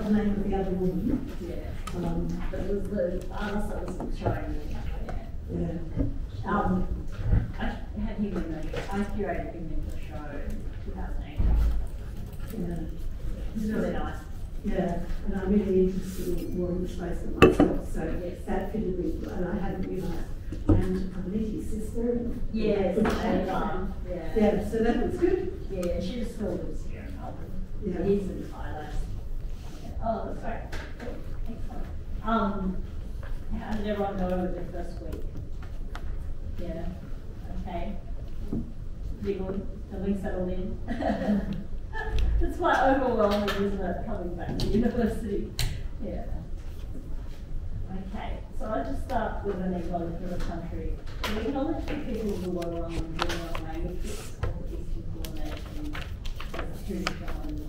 the name of the other woman. Yeah. But it was the artist that was showing me. Yeah. I had him in the, I curated him in the show in 2008. Yeah. He's really nice. Yeah, and I'm really interested in more in the space of myself, so Yes. that fitted me, and I hadn't realised. And I met his sister. And Yes, yeah, so that was good. Yeah, she just still lives here in Melbourne. Yeah. He's in Thailand. Yeah. Oh, that's right. Excellent. How did everyone go over their first week? Yeah. Okay. Pretty good. Feeling settled in. It's quite overwhelming, isn't it, coming back to university? Yeah. Okay, so I'll just start with an acknowledgement of the country. We acknowledge the people who were on the language groups of the Eastern Coordination as traditional and the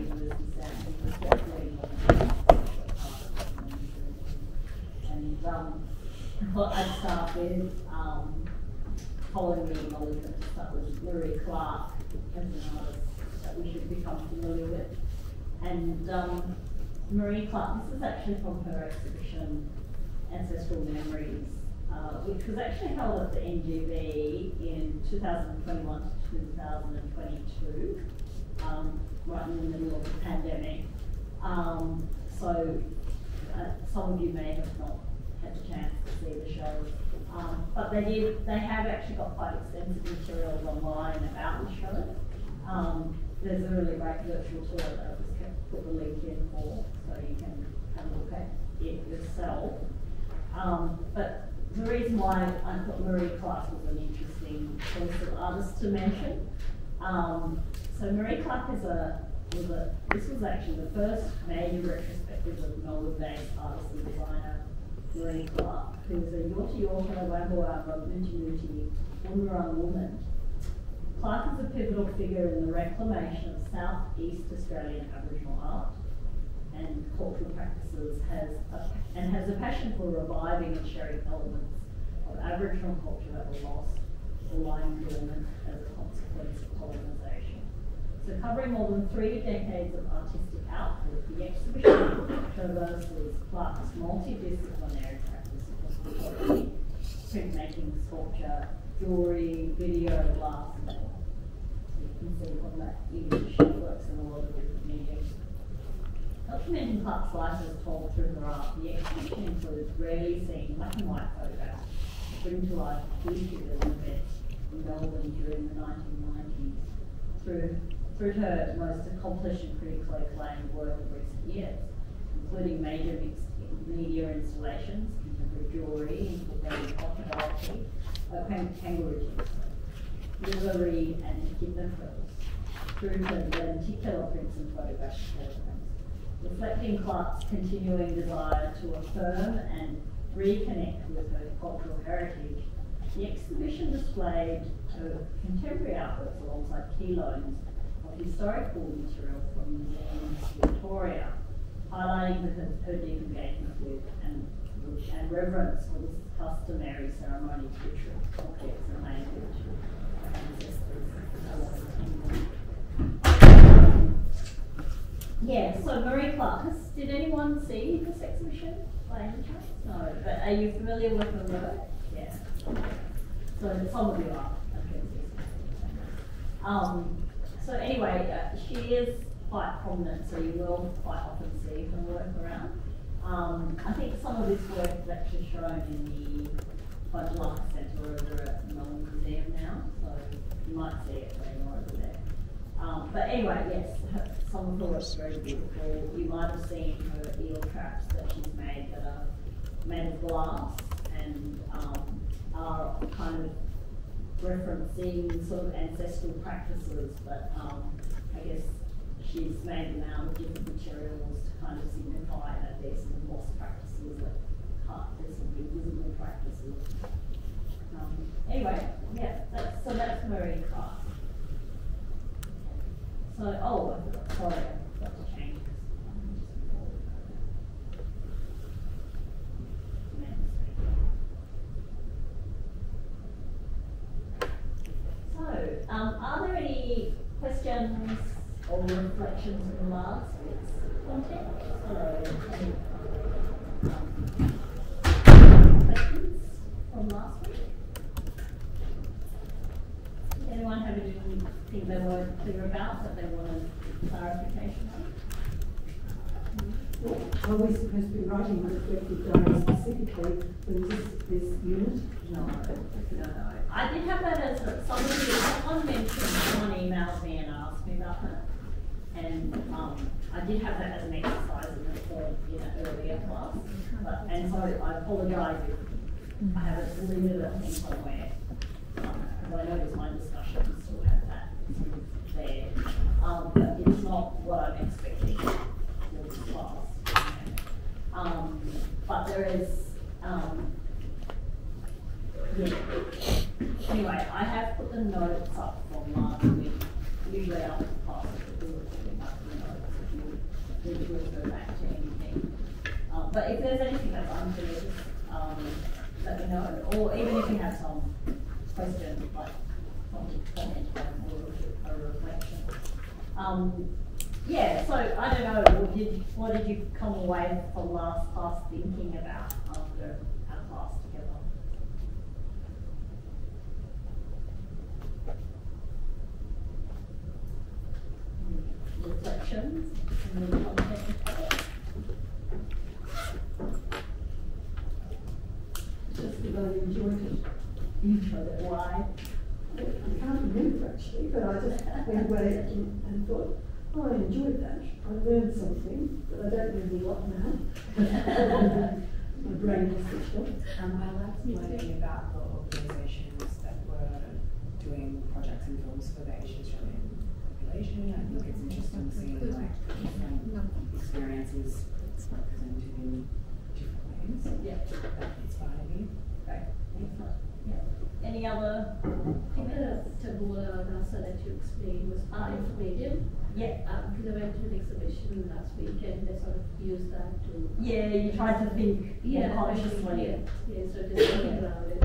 university stands and respectfully and what I'd start with, following the acknowledgement to start with Marie Clark as an artist that we should become familiar with. And Marie Clark, this is actually from her exhibition, Ancestral Memories, which was actually held at the NGV in 2021 to 2022, right in the middle of the pandemic. So some of you may have not had the chance to see the show, but they have actually got quite extensive materials online about the show. There's a really great virtual tour that I've just put the link in for, so you can have a look at it yourself. But the reason why I thought Marie Clark was an interesting choice of artist to mention. So Marie Clark this was actually the first major retrospective of Melbourne-based artist and designer Marie Clark, who is a Yorta Yorta, Wambawamba, Muti Muti, Wunurung woman. Clark is a pivotal figure in the reclamation of Southeast Australian Aboriginal art and cultural practices, has a passion for reviving and sharing elements of Aboriginal culture that were lost or lying dormant as a consequence of colonisation. So covering more than 3 decades of artistic output, the exhibition traverses Clark's multidisciplinary practice across photography, printmaking, sculpture, jewellery, video, glass, and more. So you can see from that image she works in a lot of different mediums. Documenting Clark's life as told through her art, the exhibition includes rarely seen black and white photographs that bring to life key figures and events in Melbourne during the 1990s through her most accomplished and critically acclaimed work of recent years, including major mixed media installations, contemporary jewellery, incorporating crocodile kangaroo teeth, livery and kidney frills, through to lenticular prints and photographic programs, reflecting Clark's continuing desire to affirm and reconnect with her cultural heritage. The exhibition displayed her contemporary artworks alongside key loans of historical material from museums in Victoria, highlighting her deep engagement with and reverence for this customary ceremony to ritual objects and language of ancestors. Yeah, so Marie Clark, did anyone see this exhibition by any chance? No, but are you familiar with her work? Yeah. So some of you are. So anyway, she is quite prominent, so you will quite often see her work around. I think some of this work is actually shown in the Budgeluck Centre over at the Melbourne Museum now, so you might see it when you're over there. But anyway, yes, some of her work's very beautiful. You might have seen her eel traps that she's made that are made of glass and are kind of referencing sort of ancestral practices, but I guess she's made them out of different materials to kind of signify that there's some lost practices, that there's some invisible practices. Anyway, yeah, that's Marie Clark. So, sorry, I forgot to change this. So, are there any questions or reflections from last week's class? Are we supposed to be writing a reflective diary specifically for this unit? No. I did have that as someone mentioned, someone emailed me and asked me about that. And I did have that as an exercise in the form in an earlier class. And so I apologise if I haven't deleted it somewhere. Because I noticed my discussions still have that there. But it's not what I'm expecting for this class. But there is, yeah. Anyway, I have put the notes up from last week. Usually after class, we're putting up the notes if you need to refer back to anything. But if there's anything that's unclear, just let me know. Or even if you have some questions, like some comment or a reflection. Yeah, so I don't know, what did you come away from last class thinking about after our class together? Reflections and the content. Just that I enjoyed it. Enjoyed it. Why? I can't remember actually, but I just went away and thought, oh, I enjoyed that. I learned something, but I don't remember what now. My brain is switched off. I liked learning about the organisations that were doing projects and films for the Asian Australian population. I think it's interesting seeing like different experiences represented in different ways. Yeah. That inspired me. Great. Excellent. Yeah. Any other? I think the tabula rasa that you explained was informative. Yeah. Because I went to an exhibition last week and they sort of used that to. Yeah, you tried to think more consciously. Yeah, so just thinking around it.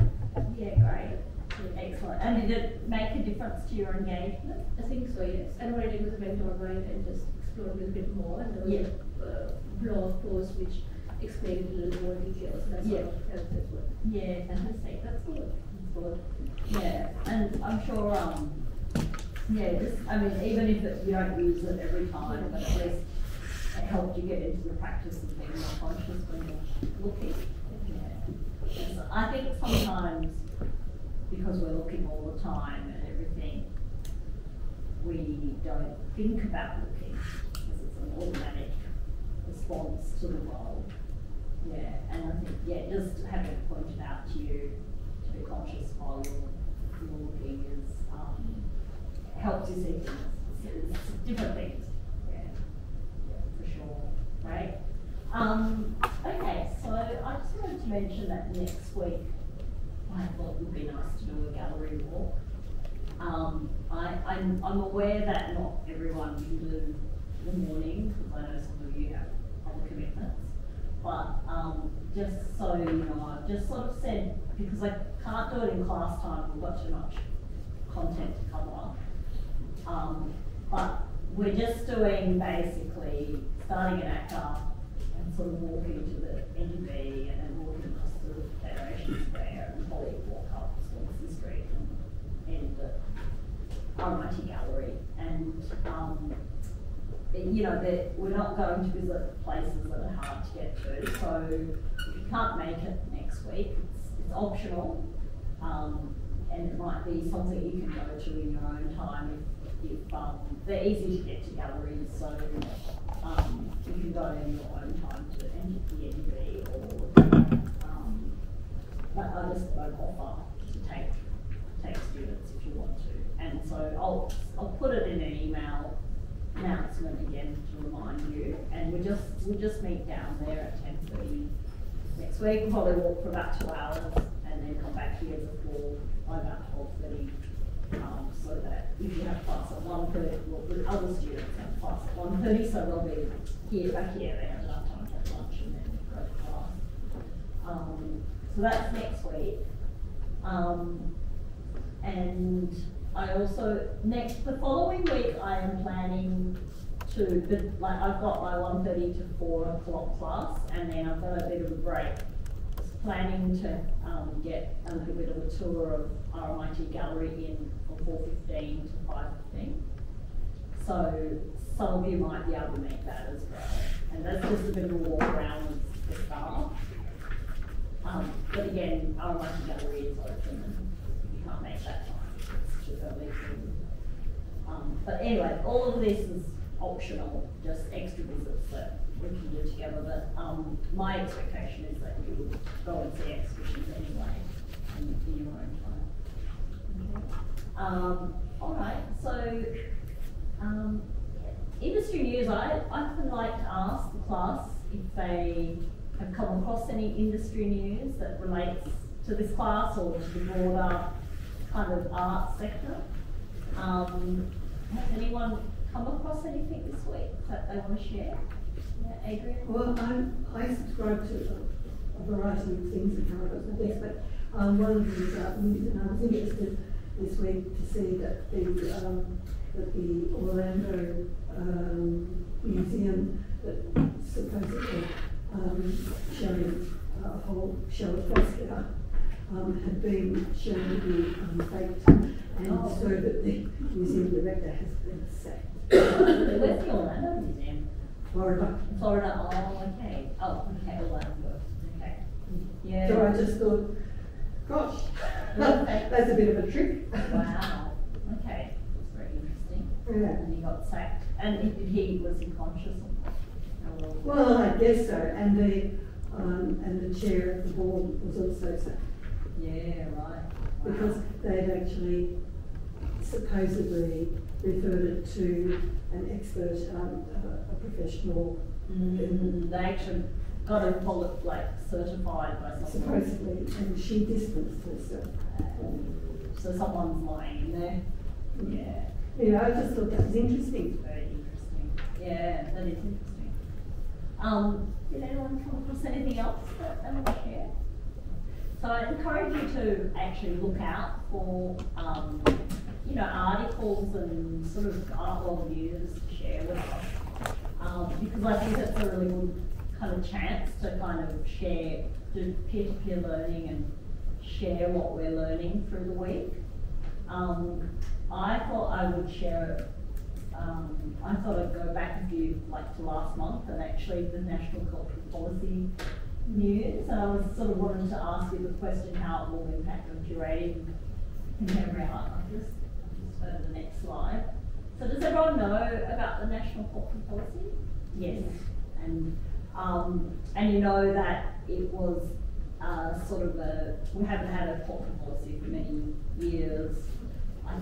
Yeah, great. Yeah, excellent. And did it make a difference to your engagement? I think so, yes. And what I did was I went online and just explored a little bit more, and there was a blog post which explained a little more details, and that sort of helped as well. Yeah, fantastic. That's good. That's good. Yeah, and I'm sure, yeah, just, I mean, even if you don't use it every time, but at least it helped you get into the practice of being more conscious when you're looking. Yeah. And so I think sometimes, because we're looking all the time at everything, we don't think about looking, because it's an automatic response to the world. Yeah, and I think, yeah, just having it pointed out to you to be conscious while you're looking is, helps you see things. It's different things. Yeah, for sure. Right. Okay, so I just wanted to mention that next week I thought it would be nice to do a gallery walk. I'm aware that not everyone can do the morning, because I know some of you have other commitments. But just so you know, I've just sort of said, because I can't do it in class time, we've got too much content to cover. But we're just doing basically starting at ACCA and sort of walking to the NUB and then walking across the Federation Square and probably walk up Swansea Street and end the RMIT Gallery. And you know, we're not going to visit places that are hard to get to, so if you can't make it next week, it's optional, and it might be something you can go to in your own time if they're easy to get to galleries, so you can go in your own time to enter the NUB, or but I just don't offer to take students if you want to, and so I'll put it in an email announcement again to remind you, and we'll just meet down there at 10:30 next week. We'll probably walk for about 2 hours and then come back here before by about 12:30, so that if you have class at 1:30, well, the other students have class at 1:30, so they'll be here back here. They have enough time to have lunch and then go to class. So that's next week, and I also, the following week I am planning to, like I've got my 1:30 to 4 o'clock class, and then I've got a bit of a break. Just planning to get a little bit of a tour of RMIT Gallery in from 4:15 to 5:15. So some of you might be able to make that as well. And and that's just a bit of a walk around with the staff. But again, our monthly gallery is open and you can't make that time. It's too early to, but anyway, all of this is optional, just extra visits that we can do together. But my expectation is that you would go and see exhibitions anyway in your own time. Okay. All right, so industry news, I often like to ask the class if they have come across any industry news that relates to this class or to the broader kind of art sector. Has anyone come across anything this week that they want to share? Yeah, Adrian? Well, I subscribe to a variety of things that come across my desk, but one of them is news, and I was interested this week to see that the Orlando museum that supposedly showing a whole show of Fresca had been shown to be faked, and so that the museum director has been sacked. Where's the Orlando Museum? Florida. Florida, oh, okay. Oh, okay, Orlando. Okay. Yeah. So I just thought, gosh, that's a bit of a trick. Wow. Okay. That's very interesting. Yeah. And he got sacked. And he was unconscious. Well, I guess so. And the chair of the board was also sacked. Yeah, right. Wow. Because they'd actually supposedly referred it to an expert, a professional. They actually got it like certified by someone. Supposedly, and she distanced herself. So someone's lying in there. Yeah. Yeah, I just thought that was interesting. Very interesting. Yeah, that is interesting. Did anyone come across anything else that they want to share? So I encourage you to actually look out for, you know, articles and sort of artwork news to share with us. Because I think that's a really good kind of chance to kind of share, do peer-to-peer learning and share what we're learning through the week. I thought I would share it. I thought I'd go back a few, like to last month, and actually the National Cultural Policy news. And I was sort of wanting to ask you the question how it will impact on curating contemporary art. I'll just go to the next slide. So does everyone know about the National Cultural Policy? Yes. And you know that it was sort of we haven't had a cultural policy for many years. I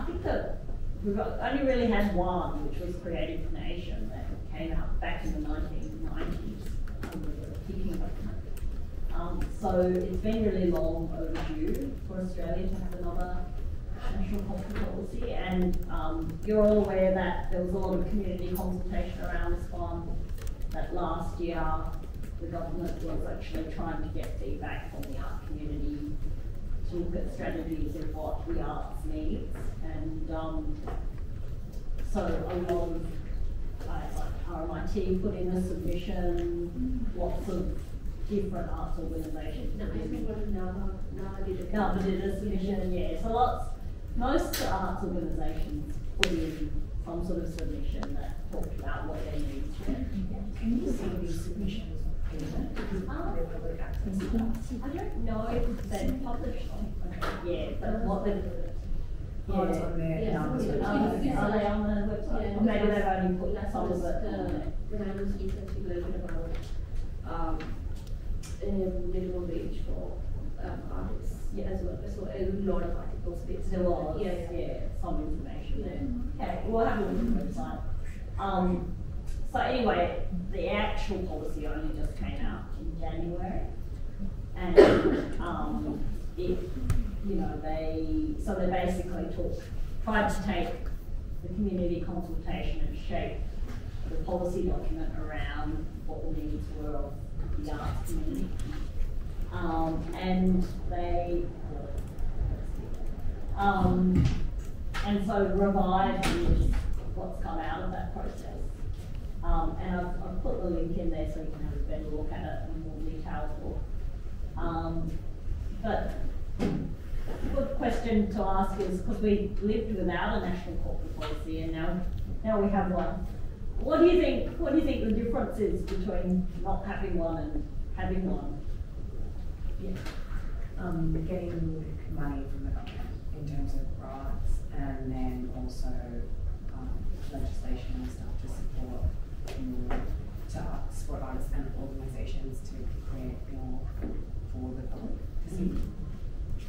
think that we've only really had one, which was Creative Nation, that came out back in the 1990s under the Keating government. So it's been really long overdue for Australia to have another national cultural policy, and you're all aware that there was a lot of community consultation around this one, that last year the government was actually trying to get feedback from the art community to look at strategies of what the arts needs, and so a lot of RMIT put in a submission, lots of different arts organisations. NABA did a submission, yeah. So most arts organisations put in some sort of submission that talked about what their needs were. Can you see these submissions? I don't know if they're published on, yeah, but what they've, Oh, it's on there. Yeah. are they on the website? Yeah. Or maybe they've only put some of it on there. When I was researching a little bit about minimum wage for artists, Yeah. as well. So a lot of articles based There was, yeah. some information there. Okay, we'll have a look at the website. So anyway, the actual policy only just came out in January, and it, you know, they basically tried to take the community consultation and shape the policy document around what the needs were of the arts community, and so revised is what's come out of that process. And I've put the link in there so you can have a better look at it in more detailed look. But a good question to ask is, because we lived without a national corporate policy and now we have one, What do you think the difference is between not having one and having one? Yeah. Getting money from the government in terms of grants, and then also legislation and stuff to support support artists and organisations to create more for the public to see.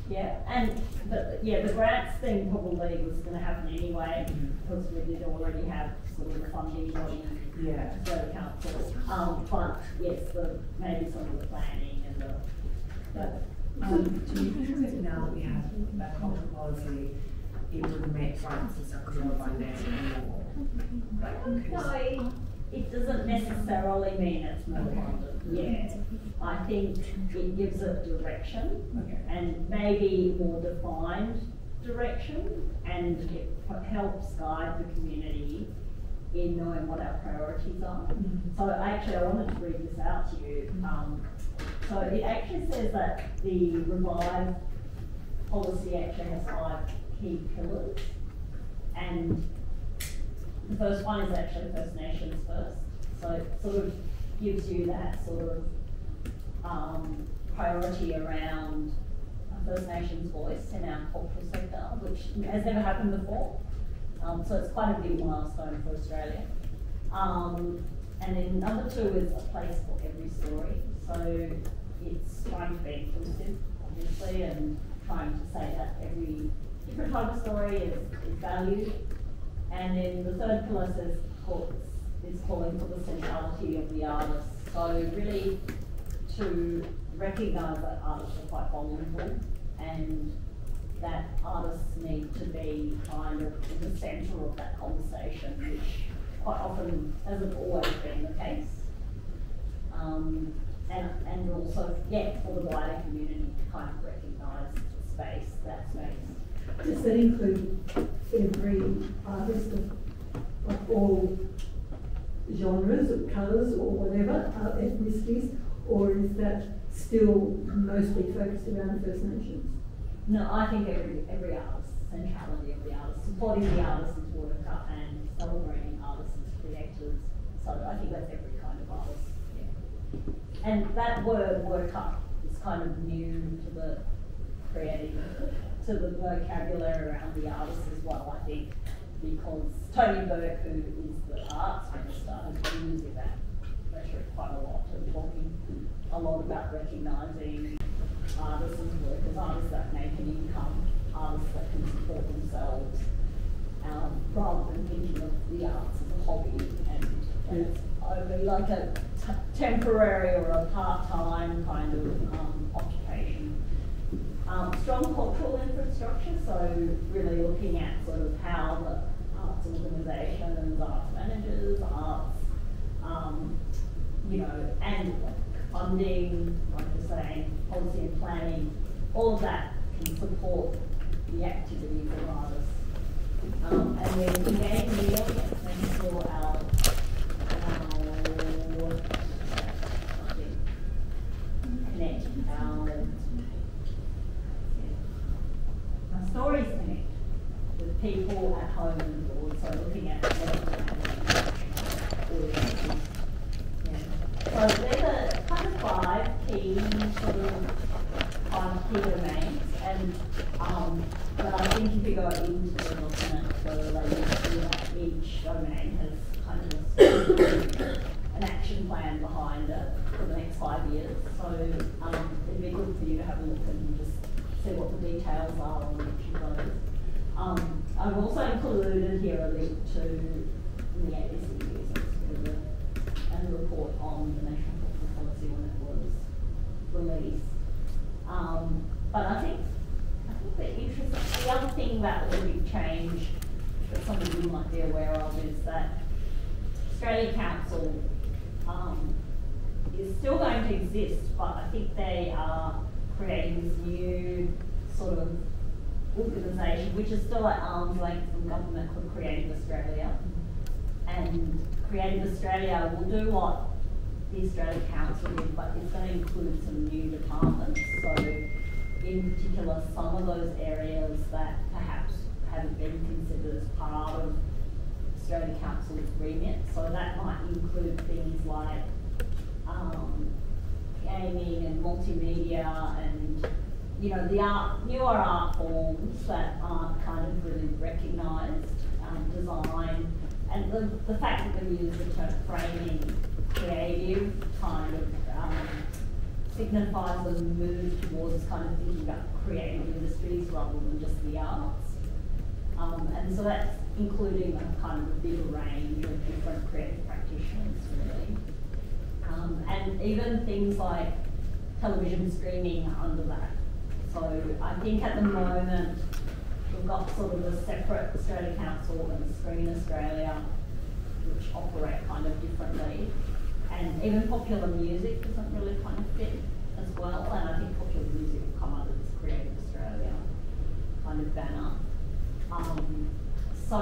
Yeah, and the grants thing probably was going to happen anyway because we did already have sort of the funding body, the council. But yes, maybe some of the planning and do you think that now that we have that cultural policy, it would make grants and stuff more abundant anymore? No, it doesn't necessarily mean it's more abundant. Yeah, I think it gives it direction and maybe more defined direction, and it helps guide the community in knowing what our priorities are. So actually, I wanted to read this out to you. So it actually says that the revised policy actually has 5 key pillars, and the first one is actually First Nations first. So it sort of gives you that sort of priority around First Nations voice in our cultural sector, which has never happened before. So it's quite a big milestone for Australia. And then number 2 is a place for every story. So it's trying to be inclusive, obviously, and trying to say that every different type of story is valued. And then the third pillar is calling for the centrality of the artist. So really to recognise that artists are quite vulnerable and that artists need to be kind of in the centre of that conversation, which quite often hasn't always been the case. And also, for the wider community to kind of recognise that space. Does that include every artist of all genres or colours or whatever, ethnicities, or is that still mostly focused around First Nations? No, I think every artist, centrality of the artist, supporting the artist's work and celebrating artists as creators. So I think that's every kind of artist. Yeah. And that word worker is kind of new to the creative, to the vocabulary around the artist as well, I think, because Tony Burke, who is the arts minister, has been using that rhetoric quite a lot and talking a lot about recognising artists as workers, artists that make an income, artists that can support themselves, rather than thinking of the arts as a hobby and it's only like a temporary or a part-time kind of occupation. Strong cultural infrastructure, so really looking at sort of how the arts organisations, arts managers, arts, and funding, like you're saying, policy and planning, all of that can support the activities of artists. And then engaging the audience, making sure our stories connect with people at home and abroad, so looking at So there's a kind of 5 key domains, and but I think if you go into the document further, you see that each domain has kind of an action plan behind it for the next 5 years. So it'd be good for you to have a look and just see what the details are on each of those. I've also included here a link to the ABC News and the report on the National Cultural Policy when it was released. But I think the other thing that will be changed that some of you might be aware of is that Australia Council is still going to exist, but I think they are creating this new sort of organisation, which is still at arm's length from government, called Creative Australia. And Creative Australia will do what the Australia Council did, but it's going to include some new departments. So in particular, some of those areas that perhaps haven't been considered as part of Australia Council's remit. So that might include things like gaming and multimedia and, you know, the newer art forms that aren't kind of really recognised, design, and the fact that we use the term framing creative kind of signifies a move towards kind of thinking about creative industries rather than just the arts. And so that's including a kind of a bigger range of different creative practitioners, really. And even things like television streaming under that. So I think at the moment we've got sort of a separate Australia Council and Screen Australia, which operate kind of differently. And even popular music doesn't really kind of fit as well. And I think popular music will come under this Creative Australia kind of banner. So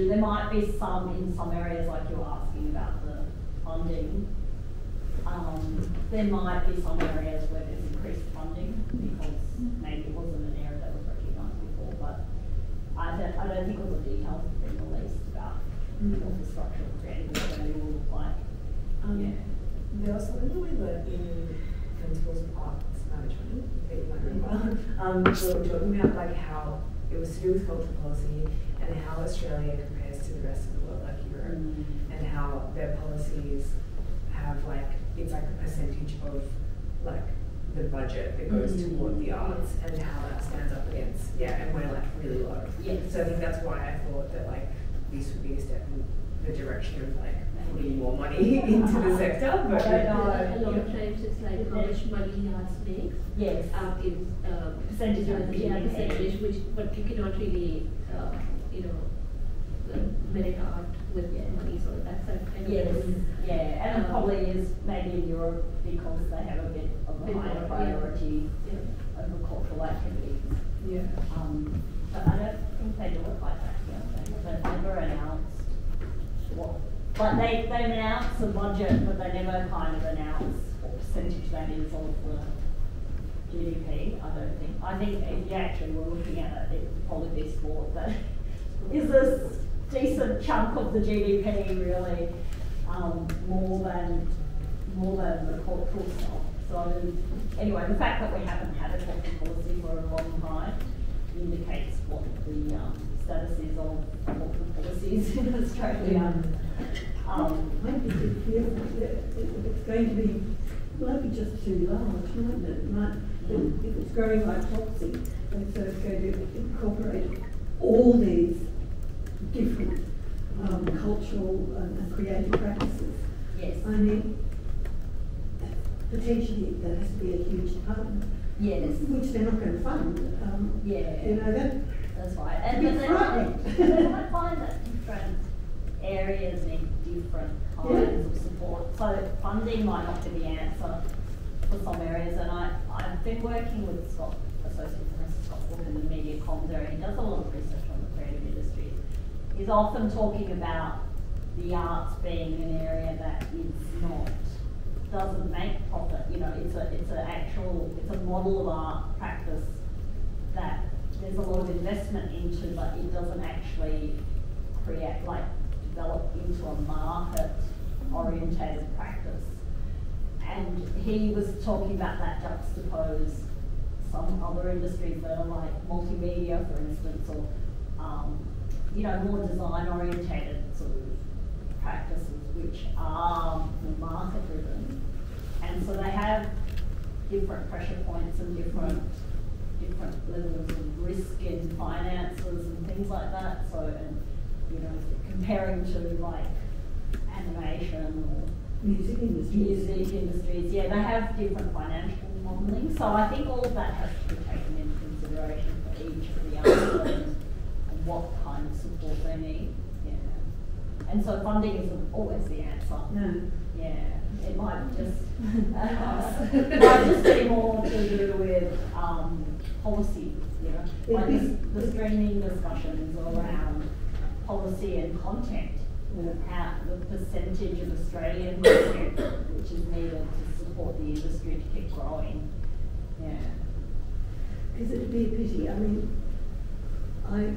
there might be some, in some areas like you're asking about the funding, there might be some areas where there's increased funding because maybe it wasn't an area that was recognised before, but I don't think all the details have been released about what the structure of Creative Australia will look like. There was something that we learned in Principles of Arts Management, that you might remember, where we were talking about like how it was to do with cultural policy and how Australia compares to the rest of the world, like Europe, and how their policies have like, it's like a percentage of like the budget that goes toward the arts and how that stands up against, and we're like really low. So I think that's why I thought that like this would be a step in the direction of like putting more money into the sector. But a lot of times it's like how much money arts makes. Yes. Is percentage of the GDP. Percentage, which but you cannot really merit art with money, so that's a kind of and it probably is maybe in Europe because they have a bit of a higher priority over cultural activities. But I don't think they do it like that here. They've never announced what, like they announced the budget, but they never kind of announce what percentage that is of the GDP. I don't think. I think if you actually were looking at it, it would probably be sport that is a decent chunk of the GDP, really, more than the cultural stuff. So anyway, the fact that we haven't had a cultural policy for a long time indicates what the status is of cultural policies in Australia. I'd be fearful that if it's going to be, it might be just too large, mightn't it? If it's growing like Topsy, and so it's going to incorporate all these different cultural and creative practices. Yes. I mean, potentially there has to be a huge department. Yes. Which they're not going to fund. You know, that's right. And they might find that different areas need different kinds of support. So funding might not be the answer for some areas. And I've been working with Scott, Associate Professor Scott Wood in the media comms area. He does a lot of research on the creative industries. He's often talking about the arts being an area that doesn't make profit. You know, it's a model of art practice that there's a lot of investment into, but it doesn't actually develop into a market orientated practice. And he was talking about that juxtapose some other industries that are like multimedia, for instance, or more design orientated sort of practices, which are market driven. And so they have different pressure points and different levels of risk in finances and things like that. So, and comparing to like animation or music industries, they have different financial modelling. So I think all of that has to be taken into consideration for each of the arts and what kind of support they need. And so funding isn't always the answer. No. It might just be more to do with policy, like the streaming discussions around policy and content, how the percentage of Australian content which is needed to support the industry to keep growing. Because it would be a pity. I mean, I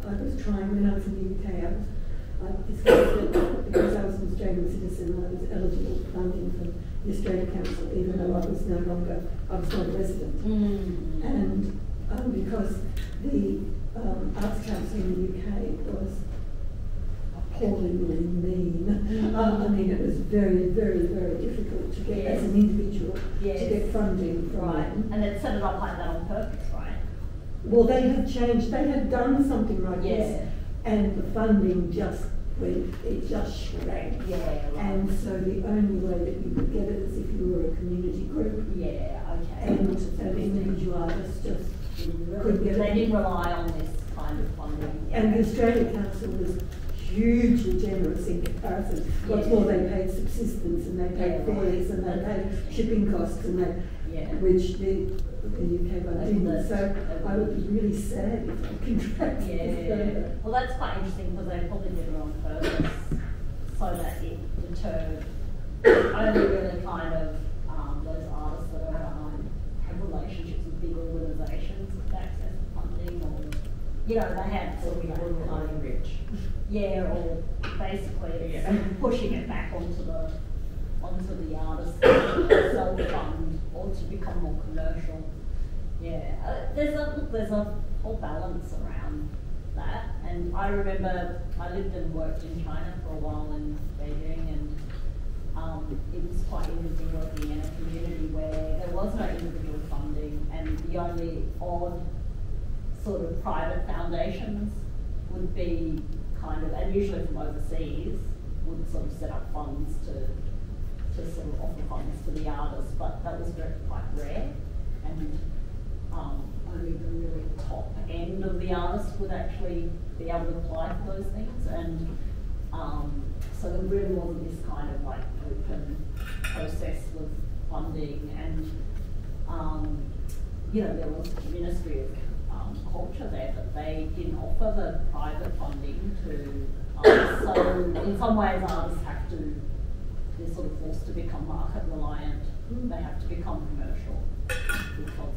was trying when I was in the UK. I was I discovered that because I was an Australian citizen, I was eligible for funding from the Australian Council, even though I was no longer, I was not a resident. And because the Arts Council in the UK was appallingly mean. I mean, it was very, very, very difficult to get as an individual to get funding from them. And it set it up like that on purpose, right? Well, they had changed, they had done something like this, and the funding just went, it just shrank. And so the only way that you could get it is if you were a community group. And an individual artist just couldn't get it. They didn't rely on this kind of funding. And the Australian Council was hugely generous in comparison. What's more, they paid subsistence and they paid fares and they paid shipping costs and they, which the UK one didn't. So I would be really sad if I contracted. Well, that's quite interesting because they probably did it on purpose so that it deterred only really kind of those artists that are, have relationships with big organisations with access to funding, or you know, they had sort of kind of rich. Or basically it's pushing it back onto the artists to self-fund or to become more commercial. There's a whole balance around that. And I remember I lived and worked in China for a while in Beijing, and it was quite interesting working in a community where there was no individual funding, and the only odd sort of private foundations would be kind of, and usually from overseas, would sort of set up funds to sort of offer funds to the artists, but that was quite rare, and only the really top end of the artists would actually be able to apply for those things, and so there really wasn't this kind of like open process with funding, and you know, there was the Ministry of Culture there, but they didn't offer the private funding to artists. So in some ways artists have to, they're sort of forced to become market reliant. They have to become commercial because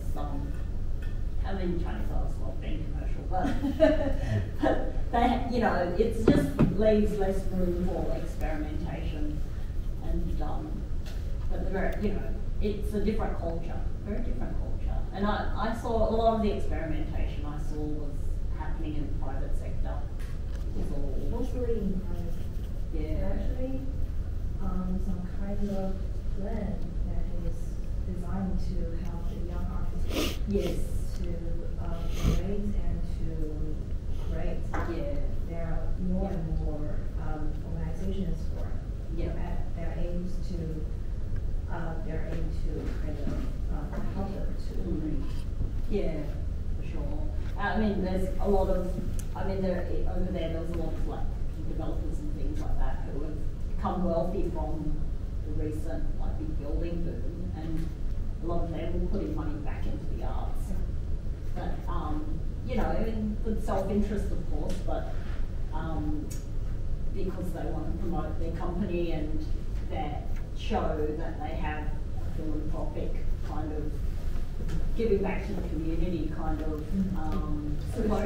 I mean, Chinese artists love being commercial, but they, you know, it just leaves less room for experimentation, and but they're, you know, it's a different culture, very different culture. And I saw a lot of the experimentation I saw was happening in the private sector. Mostly in private. Actually, some kind of plan that is designed to help the young artists to create and to create. There are more and more organizations for their aims to kind of help them to For sure. I mean, there's a lot of, I mean, over there was a lot of like developers and things like that who have become wealthy from the recent like big building boom, and a lot of them were putting money back into the arts. But you know, in good self-interest of course, but because they want to promote their company and that show that they have a philanthropic kind of giving back to the community kind of social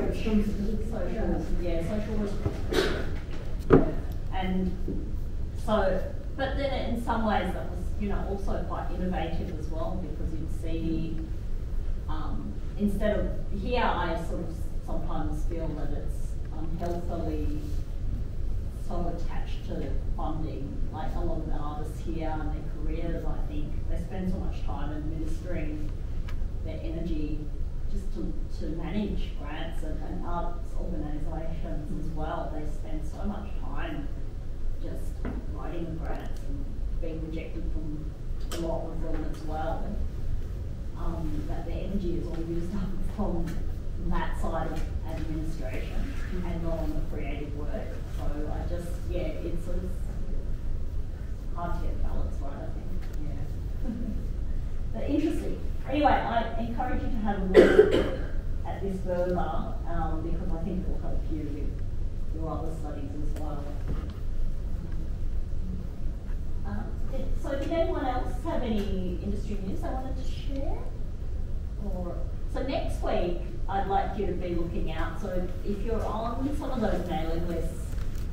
responsibility. And so, but then in some ways that was, you know, also quite innovative as well, because you'd see instead of here, I sort of sometimes feel that it's unhealthily so attached to funding. Like a lot of the artists here and their careers, I think they spend so much time administering their energy just to manage grants and arts organisations as well. They spend so much time just writing the grants and being rejected from a lot of them as well. That their energy is all used up from that side of administration and not on the creative work. So I just, it's sort of hard to get balance right, I think. But interesting. Anyway, I encourage you to have a look at this further because I think it will help you with your other studies as well. So did anyone else have any industry news they wanted to share? So next week, I'd like you to be looking out. So if you're on some of those mailing lists,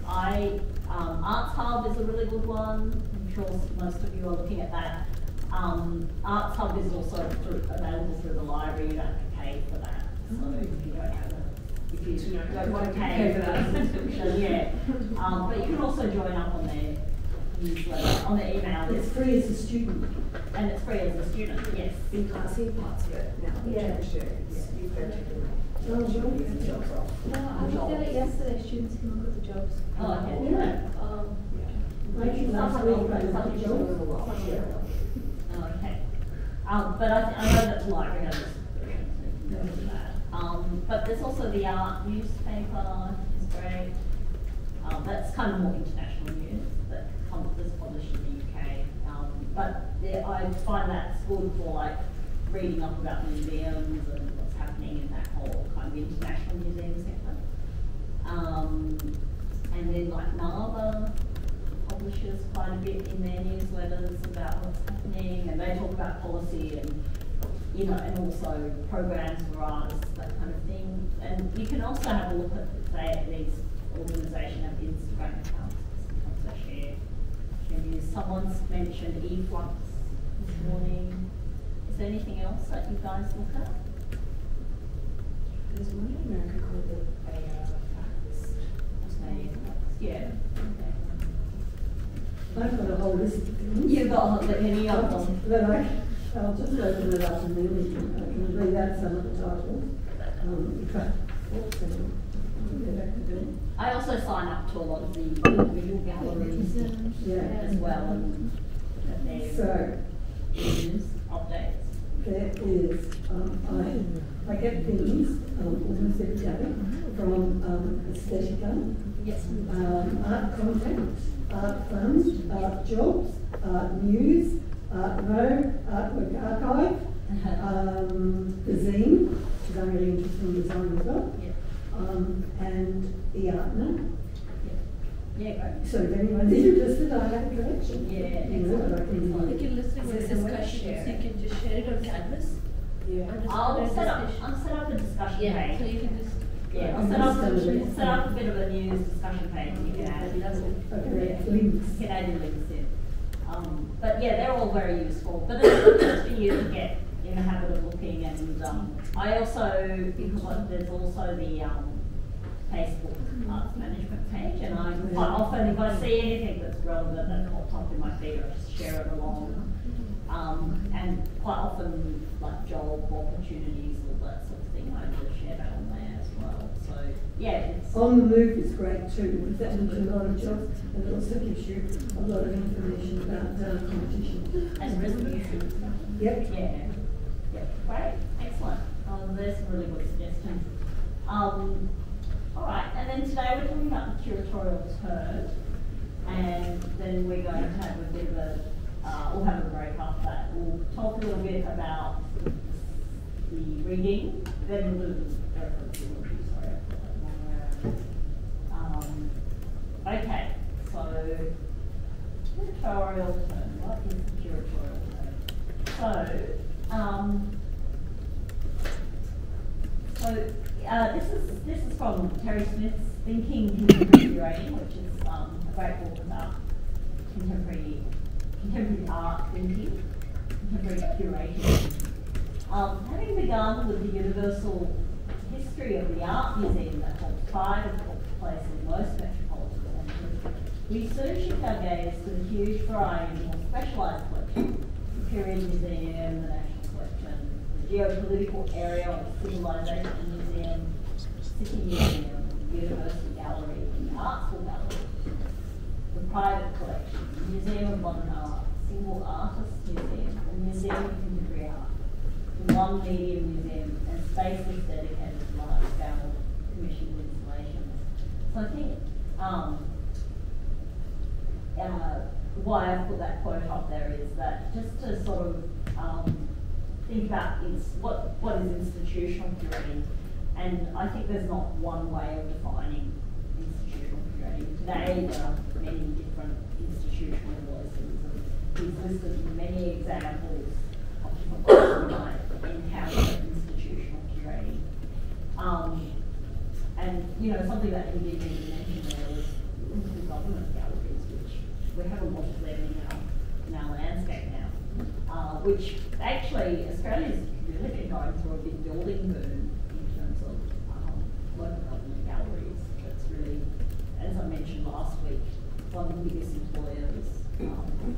Arts Hub is a really good one. I'm sure most of you are looking at that. Arts Hub is also available through the library. You don't have to pay for that. So if you don't have don't want to pay for that subscription, yeah. But you can also join up on their newsletter, on their email. It's free as a student. And it's free as a student, yes. You can't see parts of it now. Yeah. You go to the Oh, sure. jobs off. No, I looked at it yesterday, students can look at the jobs. Oh, okay. Yeah. Like last week, I was at the job. Oh, okay. But I know that the library has a subscription, so you can go to that. But there's also the art newspaper, which is great. That's kind of more international news that's published in the UK. But I find that's good for like reading up about museums and what's happening in that whole kind of international museum sector. And then like NAVA publishes quite a bit in their newsletters about what's happening, and they talk about policy and and also programs for artists, that kind of thing. And you can also have a look at, say, these organisations have Instagram accounts. Sometimes they share news. Someone's mentioned eFlux this morning. Is there anything else that you guys look at? There's one in America called the Fax. Yeah. I've got a whole list of things. You've got any of them. But I'll just open it up and then I can read out some of the titles. Get back to doing. I also sign up to a lot of the visual galleries as well, and their So news updates. there is, I get things almost every day from Aesthetica, Yes. Art Content, Art Fund, Art Jobs, Art News, Art Mo, Artwork Archive, the Zine, which I'm really interested in design as well, and the Art Now. Yeah, great. So if anyone's interested, I have a collection. Yeah, You know, that I can Like you're listening to Is this this a web discussion, share? so you can just share it on Canvas. Yeah. And just I'll put it set in up. discussion. I'll set up a discussion Yeah, so page. you can just. Yeah, I'll set up a bit of a news discussion page. You can add Okay, links. you can add your links in. But yeah, they're all very useful. But it's good for you to get in the habit of looking. And I also, because there's also the Facebook arts management page, and I quite often, if I see anything that's relevant that pops up in my feed, I just share it along. And quite often, like job opportunities, all that sort of thing, I just share that on there as well. So yeah, it's On the Move is great too, because that gives you a lot of jobs, and it also gives you a lot of information about competition. and resolution. Yep. Yeah. Yep. Great. Excellent. There's some really good suggestions. All right, and then today we're talking about the curatorial turn, and then we're going to have a bit of a, we'll have a break after that. We'll talk a little bit about the reading, then we'll do the reference. Sorry, okay, so curatorial turn. What is the curatorial turn? This is from Terry Smith's Thinking Contemporary Curating, which is a great book about contemporary art thinking, contemporary curating. Having begun with the universal history of the art museum that holds pride and holds place in most metropolitan centres, we soon shift our gaze to the huge variety of more specialised collections: the Period Museum, the National Collection, the Geopolitical Area of the Civilization Museum, City Museum, University Gallery, the Art School Gallery, the Private Collection, the Museum of Modern Art, Single Artists Museum, the Museum of Contemporary Art, the One Media Museum, and spaces dedicated to large-scale commissioned installations. So I think why I put that quote up there is that just to sort of think about what is institutional curating, and I think there's not one way of defining institutional curating. Today there are many different institutional voices, and we've listed many examples of different ways we might encounter institutional curating. And something that Indeed mentioned there was into government galleries, which we have a lot of them in our landscape now, which actually Australia's really been going through a big building boom in terms of local government galleries. It's really, as I mentioned last week, one of the biggest employers,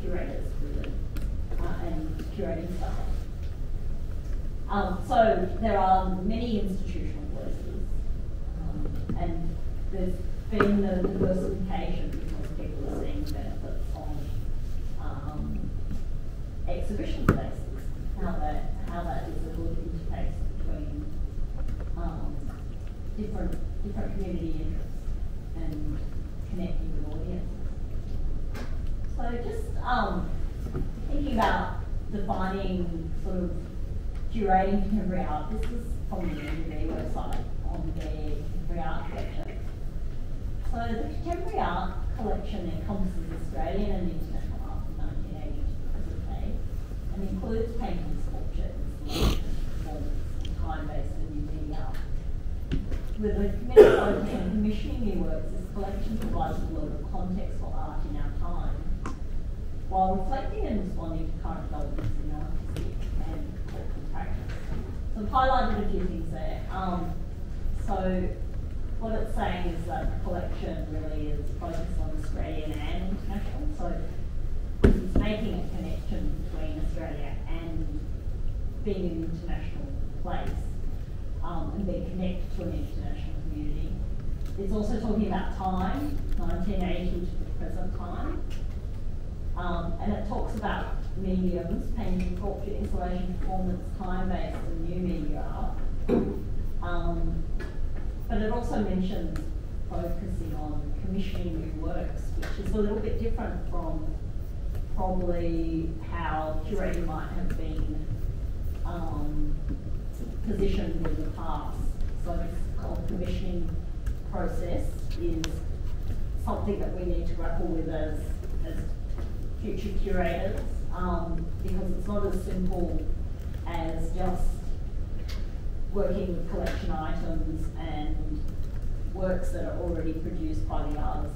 curators really, and curating staff. So there are many institutional voices, and there's been the diversification because people are seeing benefits on exhibition spaces, how that is a good interface between different community interests and connecting with audiences. So just thinking about defining sort of curating contemporary art, this is from the NUB website on their contemporary art collection. So the contemporary art collection encompasses Australian and international art from 1980 to the present day, and includes painting, sculpture, installation, performance, and time-based and new media art. With a committed focus on commissioning new works, this collection provides a global context for art in our time, while reflecting and responding to current developments in artistic and cultural practice. So I've highlighted a few things there. So what it's saying is that the collection really is focused on Australian and international. So it's making a connection between Australia and being an international place, and being connected to an international community. It's also talking about time, 1980 to the present time. And it talks about mediums, painting, sculpture, installation, performance, time-based and new media art. But it also mentions focusing on commissioning new works, which is a little bit different from probably how curating might have been positioned in the past. So this whole commissioning process is something that we need to grapple with as future curators, because it's not as simple as just working with collection items and works that are already produced by the artist.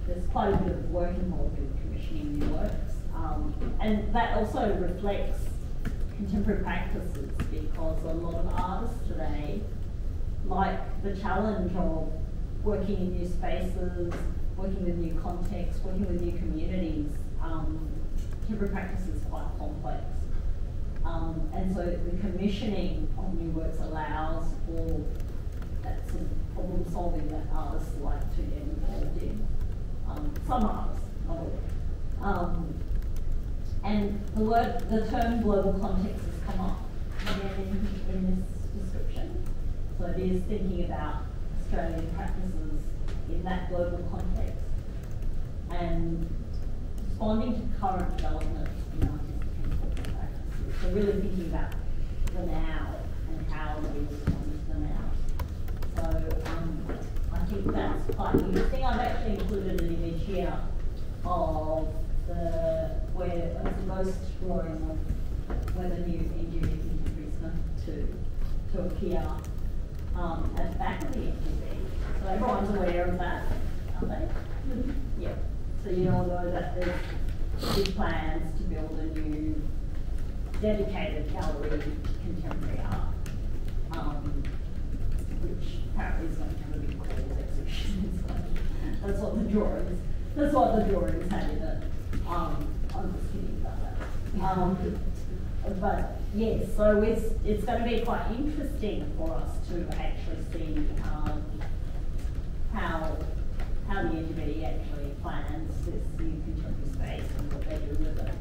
There's quite a bit of work involved in commissioning new works, and that also reflects contemporary practices, because a lot of artists today like the challenge of working in new spaces, working with new contexts, working with new communities. Contemporary practice is quite complex. And so the commissioning of new works allows for that sort of problem solving that artists like to get involved in. Some artists, not all. And the term global context has come up again in this description. So it is thinking about Australian practices in that global context and responding to current developments in artistic and cultural practices. So really thinking about the now and how we respond to the now. So I think that's quite interesting. I've actually included an image here of where it's the most drawing of where the new engineering contemporary is going to appear at the back of the NGV. So everyone's aware of that, aren't they? Yeah. So you all know that there's big plans to build a new dedicated gallery to contemporary art, which apparently is going to have a big call exhibition. So that's what the drawings had in it. I'm just kidding about that. But yes, so it's going to be quite interesting for us to actually see how the NGV actually plans this new contemporary space and what they do with it.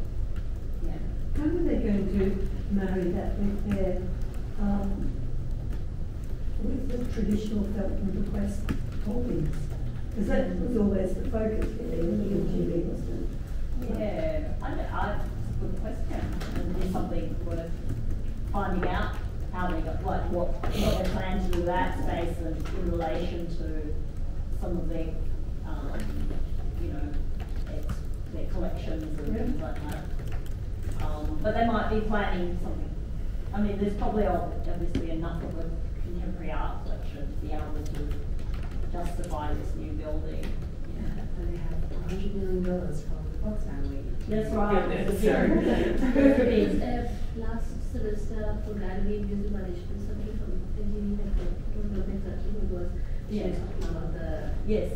Yeah. How are they going to marry that with their with the traditional felt and request holdings? Because that was always the focus really in the NGV, wasn't it? Yeah, it's a good question. And it's something worth finding out how they got, like what they plan to do with that space and in relation to some of their, their collections and things like that. But they might be planning something. I mean, there's probably obviously enough of a contemporary art collection to be able to justify this new building. And they have $100 million from the Fox family. That's right. Goodness. Last semester for graduate music management, somebody from engineering, I don't know exactly who it was. She was talking about the. Yes.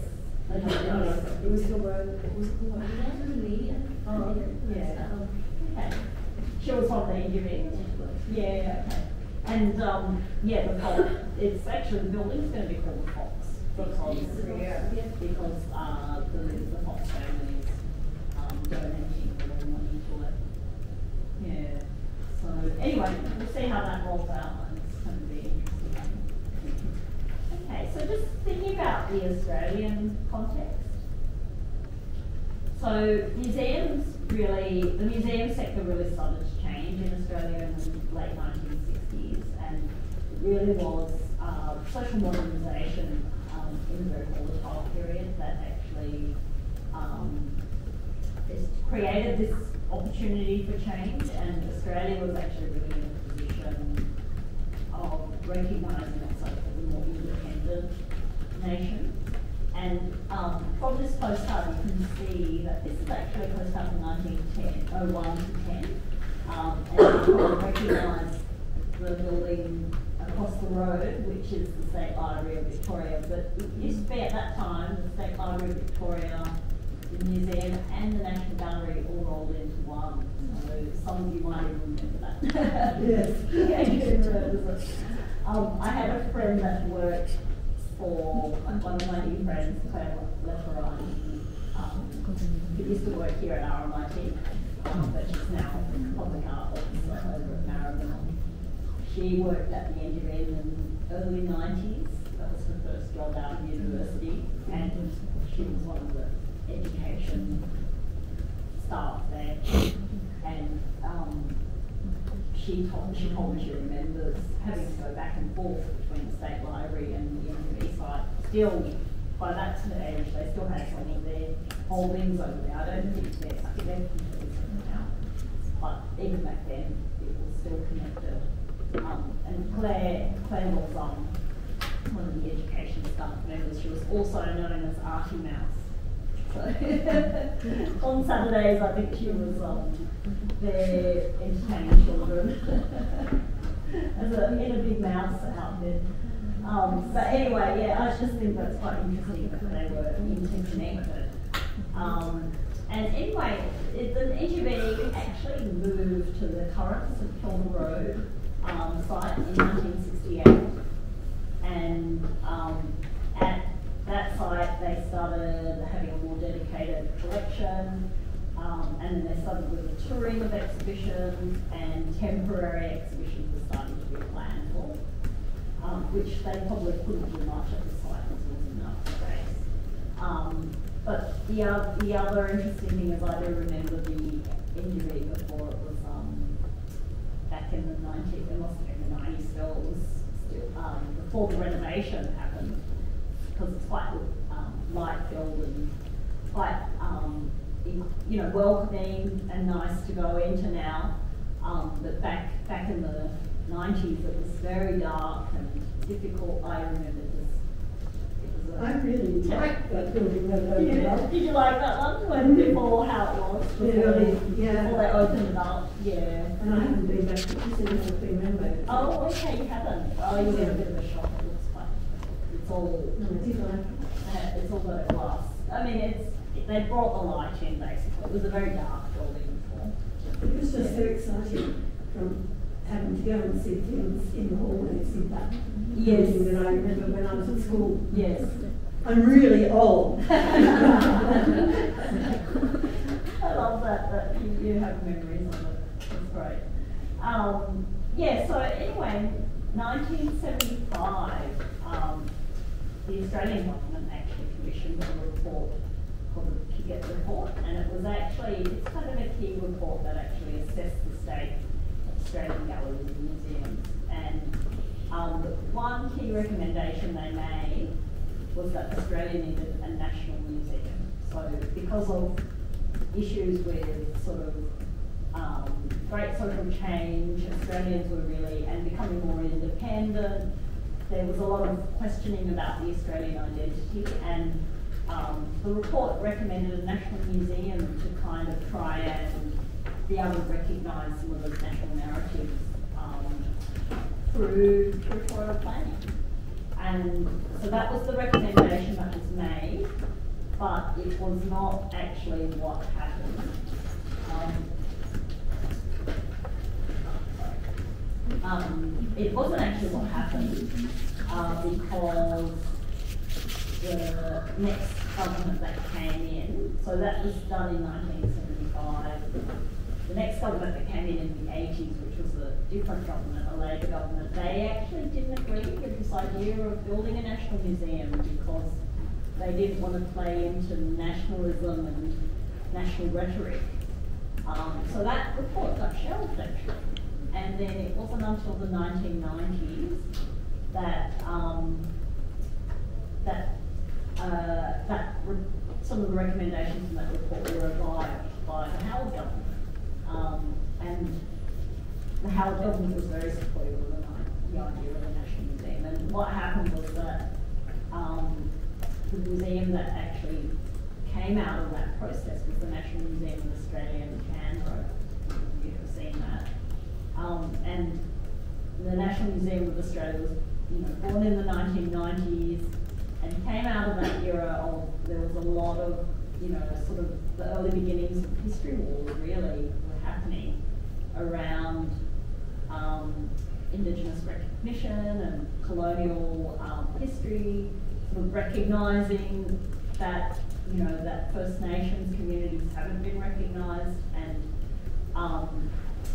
It was the word, it was the word. That was a lady, Yeah. Okay. She was from the engineering. Yeah, okay. And, yeah, the Fox, it's actually, the building's going to be called the Fox. Because the Fox family is donating a lot of money to it. Yeah. So anyway, we'll see how that rolls out, and it's going to be interesting. Okay, so just thinking about the Australian context. So museums really, the museum sector really started to change in Australia in the late 1960s, and it really was social modernisation in a very volatile period that actually created this opportunity for change, and Australia was actually really in a position of recognising itself as a more independent nation. And from this postcard you can see that this is actually a postcard from 1901 to 10, and you can recognise the building across the road, which is the State Library of Victoria. But it used to be at that time the State Library of Victoria, the museum and the National Gallery all rolled into one. So some of you might even remember that. Yes. Yeah, you can remember it. I had a friend that worked for one of my new friends, Claire Leferine, who used to work here at RMIT, but she's now a public art officer over at Maribyrnong. She worked at the NGV in the early 90s. That was her first job out of university, and she was one of the education staff there. And she told me she remembers having to go back and forth between the State Library and the NGV site. Still, by that age, they still had some of their holdings over there. I don't think they're completely now, but even back then, it was still connected. And Claire was one of the education staff members. She was also known as Artie Mouse. So on Saturdays, I think she was there entertaining children in a big mouse outfit. But anyway, yeah, I just think that's quite interesting that they were interconnected. And anyway, the NGV actually moved to the current St Kilda Road site in 1968, and at that site they started having a more dedicated collection, and then they started with a touring of exhibitions, and temporary exhibitions were starting to be planned for, which they probably couldn't do much at the site because there wasn't enough space. But the other interesting thing is I do remember the NGV before it was back in the 90s, it must have been the 90s still, it was still, before the renovation happened, because it's quite light-filled and quite, welcoming and nice to go into now. But back in the 90s, it was very dark and difficult. I remember I really liked that building when they opened up. Did you like that one? Before how it was? Before they opened it up, yeah. And I haven't been back to see the whole thing renovated. Oh, okay, you haven't. Oh, you get a bit of a shock. It looks quite. It's all. No, I did like it. It's all got a glass. I mean, they brought the light in basically. It was a very dark building before. It was just so exciting from having to go and see things in the hallways in that building that I remember when I was at school. Yes. I'm really old. I love that you have memories of it. It's great. So anyway, 1975, the Australian government actually commissioned a report called the Curator report, and it was it's kind of a key report that actually assessed the state of Australian galleries and museums. And the one key recommendation they made was that Australia needed a national museum. So because of issues with sort of great social change, Australians were really, and becoming more independent, there was a lot of questioning about the Australian identity, and the report recommended a national museum to kind of try and be able to recognise some of those national narratives through curatorial planning. And so that was the recommendation that was made, but it was not actually what happened. It wasn't actually what happened because the next government that came in, so that was done in 1975. The next government that came in the 80s, which was a different government, a Labor government, they actually didn't agree with this idea of building a national museum because they didn't want to play into nationalism and national rhetoric. So that report got shelved actually. And then it wasn't until the 1990s that some of the recommendations in that report were revived by the Howard government. And the Howard government was very supportive of the idea of a national museum. And what happened was that the museum that actually came out of that process was the National Museum of Australia in Canberra. You've seen that. And the National Museum of Australia was, born in the 1990s and came out of that era of, there was a lot of, sort of the early beginnings of history wars really were happening around Indigenous recognition and colonial history, sort of recognising that, that First Nations communities haven't been recognised, and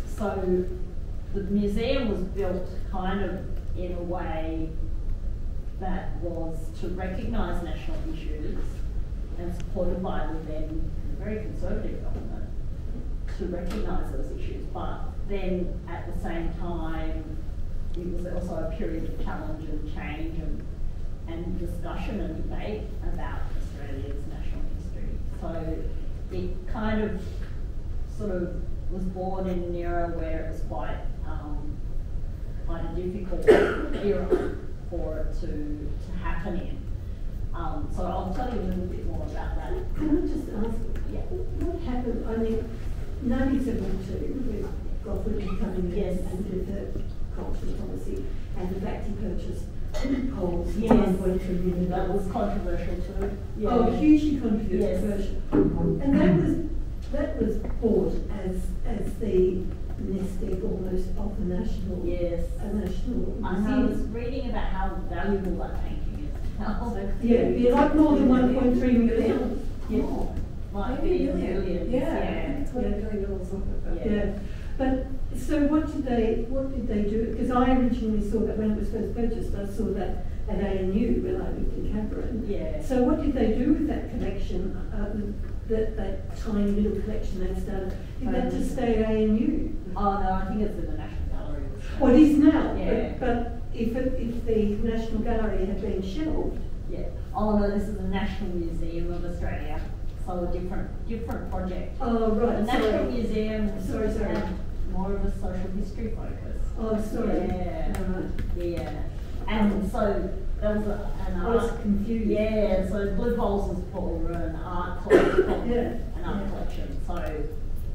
so the museum was built kind of in a way that was to recognise national issues and supported by the then very conservative government to recognise those issues. But then at the same time, it was also a period of challenge and change and discussion and debate about Australia's national history. So it kind of sort of was born in an era where it was quite a difficult era for it to happen in. So I'll tell you a little bit more about that. Can I just ask, what happened? I mean, 1972, with Gofford coming in and did the cultural policy, and the fact he purchased Coles, $1.3 million. That was controversial too. Yeah. Oh, hugely controversial. And that was bought as the nest egg almost of the national. Yes. A national museum. I was reading about how valuable that painting is. Yeah, like more than 1.3 million. Yeah. Like millions. Yeah. Yeah. But so what did they do? Because I originally saw that when it was first purchased, I saw that at ANU when I lived in Canberra. Yeah. So what did they do with that collection? That tiny little collection they started. Did that just stay at ANU? Oh no, I think it's in the National Gallery. Well, it is now. Yeah. But if the National Gallery had been shelved. Yeah. Oh no, this is the National Museum of Australia. So a different project. Oh right. The National Museum had more of a social history focus. Oh sorry. Yeah. Right. Yeah. And so there was an art. I was confused. Yeah. So Blue Bowls was for an art collection. Yeah. An art collection. So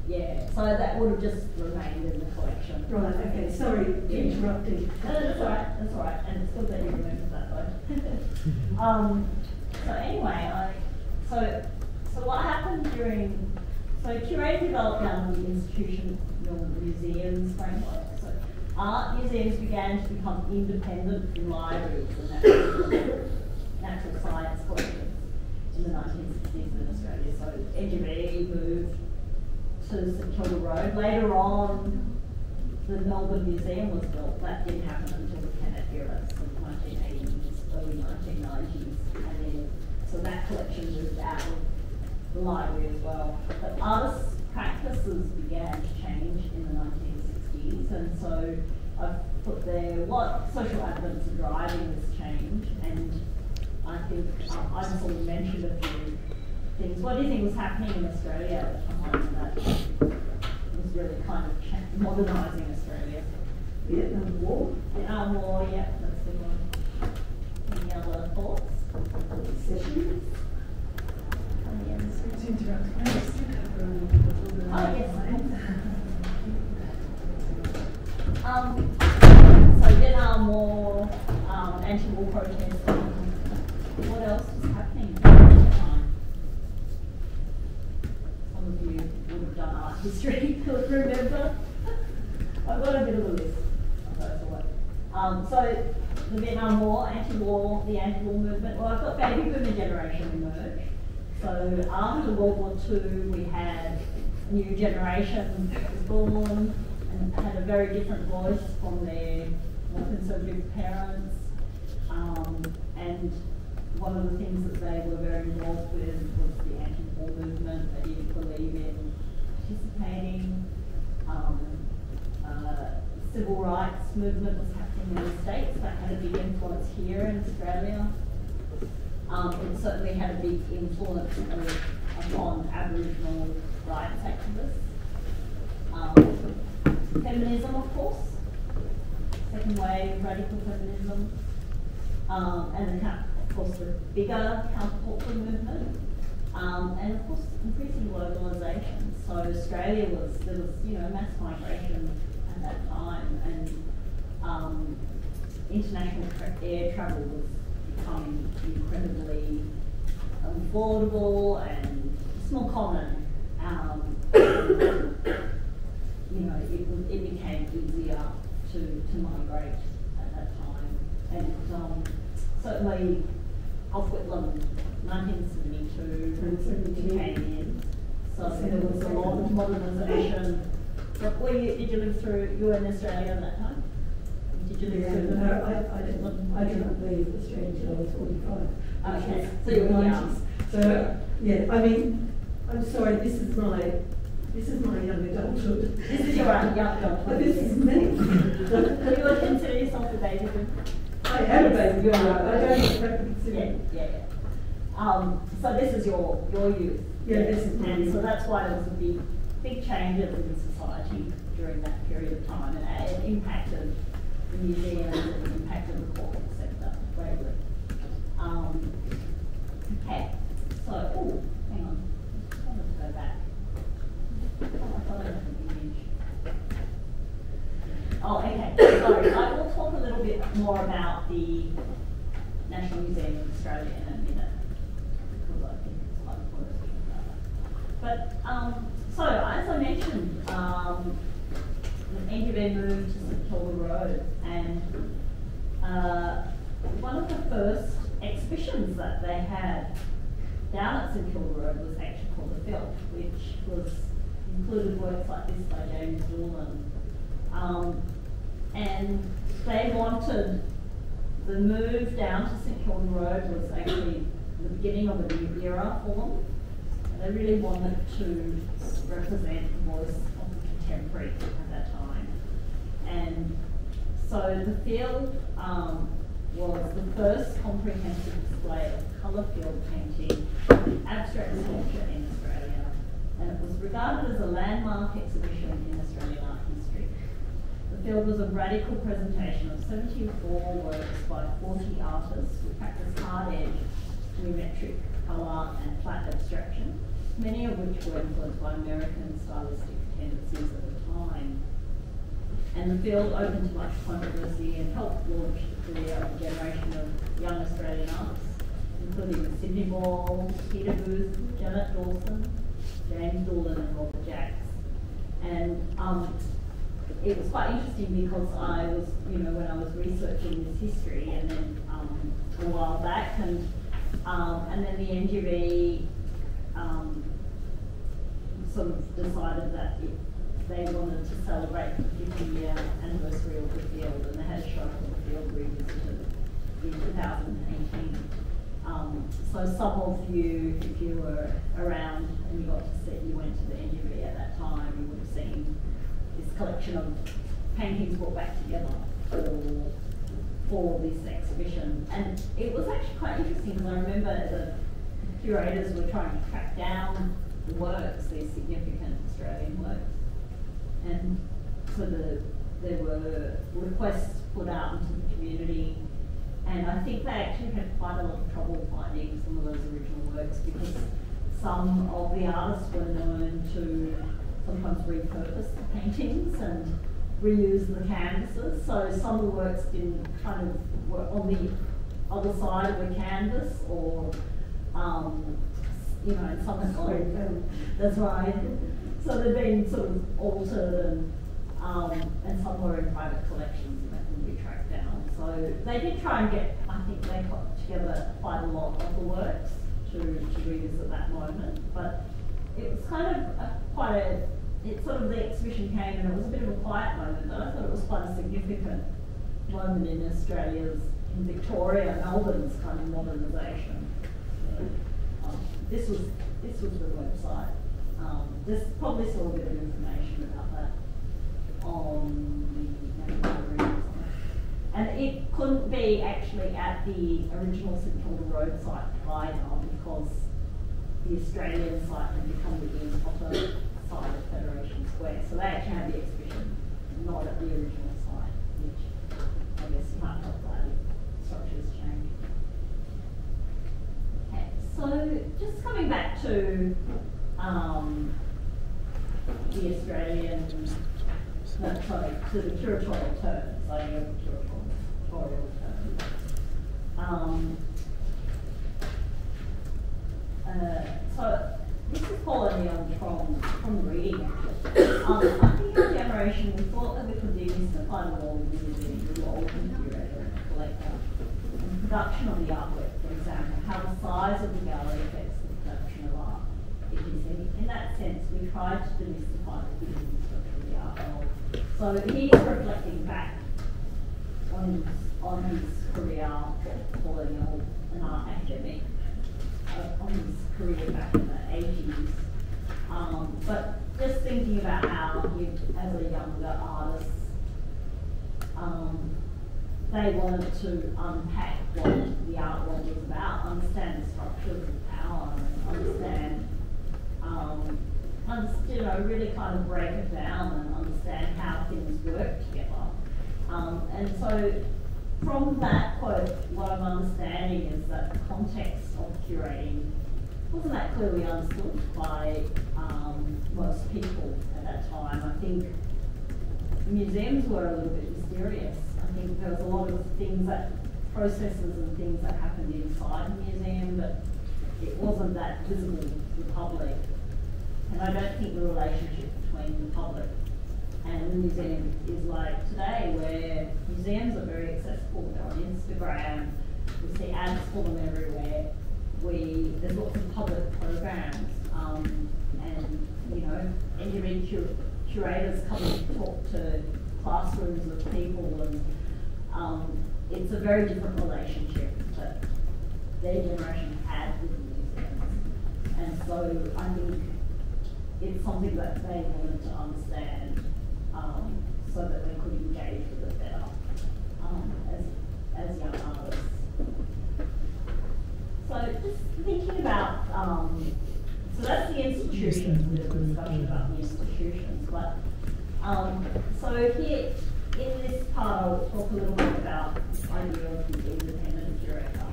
yeah. So that would have just remained in the collection. Right. Okay. Sorry for interrupting. No, that's all right. That's all right. And it's good that you remember that though. So anyway, So what happened so Curator developed out of the institutional museums framework. So art museums began to become independent libraries and natural science collections in the 1960s in Australia. So NGV moved to St Kilda Road. Later on, the Melbourne Museum was built. That didn't happen until the Kennett era, so the 1980s, early 1990s. And then, so that collection moved out of the library as well. But artists' practices began to change in the 1960s, and so I've put there what social evidence are driving this change, and I think I sort of mentioned a few things. What do you think was happening in Australia at the time that was really kind of modernising Australia? Vietnam War. Vietnam War, yeah, that's the one. thoughts? Sessions. To interrupt, can I just cover on Oh, yes. So Vietnam War, anti-war protesting. What else was happening at the time? Some of you would have done art history, would remember. I've got a bit of a list. So the Vietnam War, anti-war, the anti-war movement. Well, I've got baby boomer generation emerge. So after World War II, we had a new generation that was born and had a very different voice from their more conservative parents. And one of the things that they were very involved with was the anti-war movement. They didn't believe in participating. Civil rights movement was happening in the States. That had a big influence here in Australia. It certainly had a big influence upon Aboriginal rights activists. Feminism, of course, second wave radical feminism, and of course the bigger counterculture movement, and of course increasing globalisation. So Australia there was mass migration at that time, and international air travel was becoming incredibly affordable and it's more common. It became easier to migrate at that time. And certainly off Whitlam, 1972 came in. So there was a lot of modernisation. Did you live through, you were in Australia at that time? Did you live through No, I didn't leave Australia until I was 45. Okay, so you were 90s. So, yeah, I mean, I'm sorry, this is my young adulthood. This is your young adulthood. But this is me. Do you would consider yourself a baby boomer? I am a baby boomer. I don't expect to consider. Yeah. So this is your youth. Yeah, this is my and youth. so that's why there was a big changes in society during that period of time, and it impacted the museums and it impacted the corporate sector greatly. Okay, so hang on, I wanted to go back. I thought I had an image. Oh, okay. Sorry, I will talk a little bit more about the National Museum of Australia in a minute, because I think it's quite important to think about that. But so, as I mentioned, the NGV moved to St Kilda Road, and one of the first exhibitions that they had down at St Kilda Road was actually called The Field, which included works like this by James Doolan. And they wanted, the move down to St Kilda Road was actually the beginning of a new era for them. They really wanted to represent the voice of the contemporary at that time. And so the field was the first comprehensive display of colour field painting, abstract sculpture in Australia. And it was regarded as a landmark exhibition in Australian art history. The field was a radical presentation of 74 works by 40 artists who practiced hard-edge, geometric, colour and flat abstraction, many of which were influenced by American stylistic tendencies at the time. And the field opened to much controversy and helped launch the career of a generation of young Australian artists, including Sydney Ball, Peter Booth, Janet Dawson, James Doolan and Robert Jacks. And it was quite interesting because I was, when I was researching this history and then a while back, and then the NGV sort of decided that they wanted to celebrate the 50-year anniversary of the field, and they had a show called The Field Revisited in 2018. So some of you, if you were around and you got to see, you went to the NGV at that time, you would have seen this collection of paintings brought back together for this exhibition. And it was actually quite interesting because I remember the curators were trying to track down the works, these significant Australian works. And so there were requests put out into the community, And I think they actually had quite a lot of trouble finding some of those original works because some of the artists were known to sometimes repurpose the paintings and reuse the canvases. So some of the works didn't kind of were on the other side of the canvas, or you know, in some kind that's right. So they've been sort of altered, and some were in private collections and they couldn't be tracked down. So they did try and get, I think they put together quite a lot of the works to revisit that moment. But it was kind of it's sort of the exhibition came and it was a bit of a quiet moment, but I thought it was quite a significant moment in Australia's, in Victoria, Melbourne's kind of modernisation. So, this was the website. There's probably still a bit of information about that on the website. And it couldn't be actually at the original St Kilda Road site either, because the Australian site had become the upper side of Federation Square. So they actually had the exhibition not at the original site, which I guess you might help that if structures change. Okay, so just coming back to the Australian, no, sorry, to the curatorial terms, I know curatorial terms. So this is following on from the reading actually. I think our generation, we thought that we could demystify the role of the museum, the role of the curator and the collector, and the production of the artwork, for example, how the size of the gallery affects the production of art. It is in that sense, we tried to demystify the physical structure of the art world. So he's reflecting back on his career, following an art academic, on his career back in the 80s. But just thinking about how he, as a younger artist, they wanted to unpack what the art world was about, understand the structures of power, and understand, you know, really kind of break it down and understand how things work together. And so from that quote, what I'm understanding is that the context of curating wasn't that clearly understood by most people at that time. I think museums were a little bit mysterious. I think there was a lot of processes and things that happened inside the museum, but it wasn't that visible to the public. And I don't think the relationship between the public and the museum is like today, where museums are very accessible. They're on Instagram. We see ads for them everywhere. There's lots of public programs, and you know, individual curators come and talk to classrooms of people, and it's a very different relationship that their generation had with the museums. And so I think it's something that they wanted to understand, so that they could engage with it better as young artists. So just thinking about, so that's the institutions, the discussion about the institutions. But so here in this part, I'll talk a little bit about this idea of the independent curator.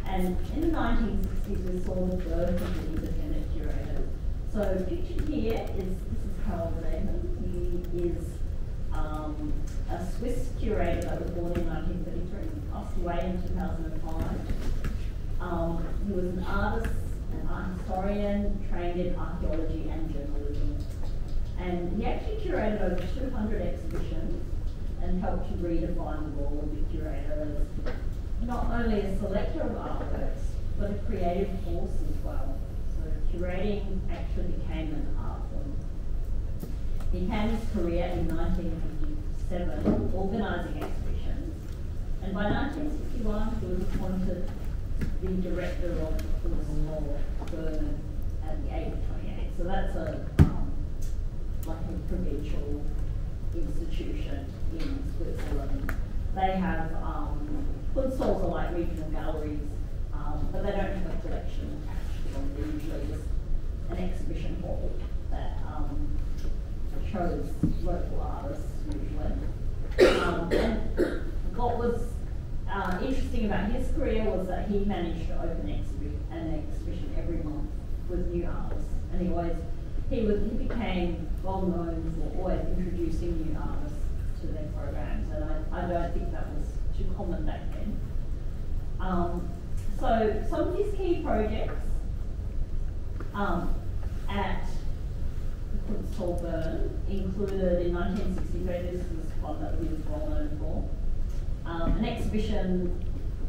And in the 1960s, we saw the birth of the independent curator. So pictured here this is Karl Raymond. He is a Swiss curator that was born in 1933, passed away in 2005. He was an artist, an art historian, trained in archaeology and journalism. And he actually curated over 200 exhibitions and helped to redefine the role of the curator as not only a selector of artworks, but a creative force as well. So curating actually became an art form. He began his career in 1957, organising exhibitions, and by 1961 he was appointed the director of the Small Bern at the age of 28. So that's like a provincial institution in Switzerland. They have Kunststalls are like regional galleries, but they don't have a collection attached to them. They're usually just an exhibition hall that shows local artists usually. And what was interesting about his career was that he managed to open an exhibition every month with new artists, and he became well known for always introducing new artists to their programs, and I don't think that was too common back then. So some of his key projects at the Kunsthalle Bern included in 1963, this is one that he was well known for, an exhibition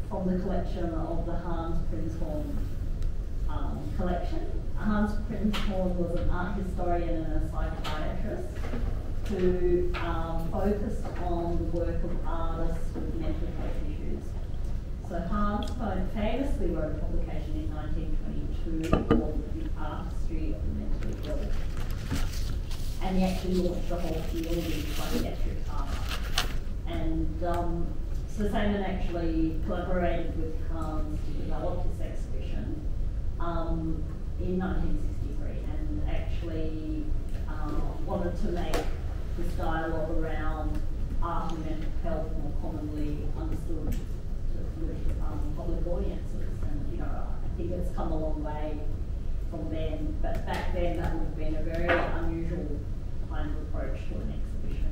from the collection of the Hans Prinzhorn collection. Hans Prinzhorn was an art historian and a psychiatrist who focused on the work of artists with mental health issues. So Hans famously wrote a publication in 1922 called The Artistry of the Mentally Ill. And he actually launched a whole field in psychiatric art. And so Simon actually collaborated with Hans to develop this exhibition in 1963, and actually wanted to make this dialogue around art and mental health more commonly understood with public audiences. And I think it's come a long way from then, but back then that would have been a very unusual kind of approach to an exhibition.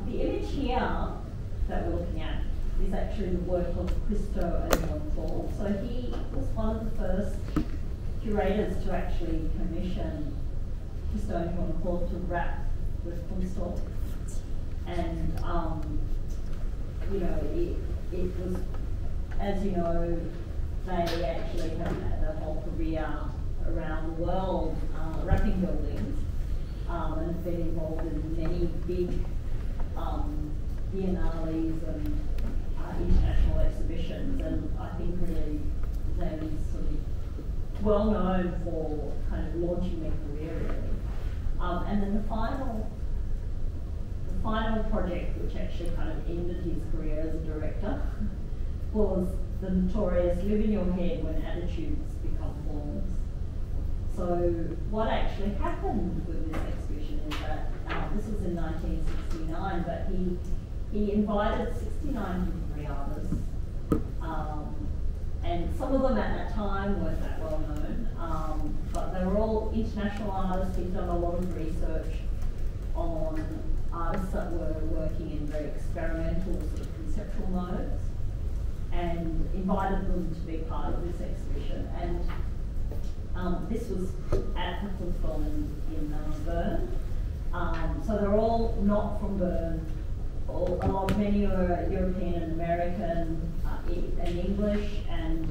The image here that we're looking at is actually the work of Christo and Jean-Claude. So he was one of the first curators to actually commission Christo and Jean-Claude to wrap with Kunsthalle. And it was, as you know, they actually have had a whole career around the world wrapping buildings and have been involved in many big biennales and international exhibitions, and I think really they're sort of well known for kind of launching their career really. And then the final project, which actually kind of ended his career as a director, was the notorious Live in Your Head When Attitudes Become Forms. So what actually happened with this exhibition is that this was in 1969, but he invited 69 contemporary artists, and some of them at that time weren't that well known, but they were all international artists. He'd done a lot of research on artists that were working in very experimental sort of conceptual modes, and invited them to be part of this exhibition. And this was at the Kunsthalle in Bern. So they're all not from Bern. Many are European and American and English, and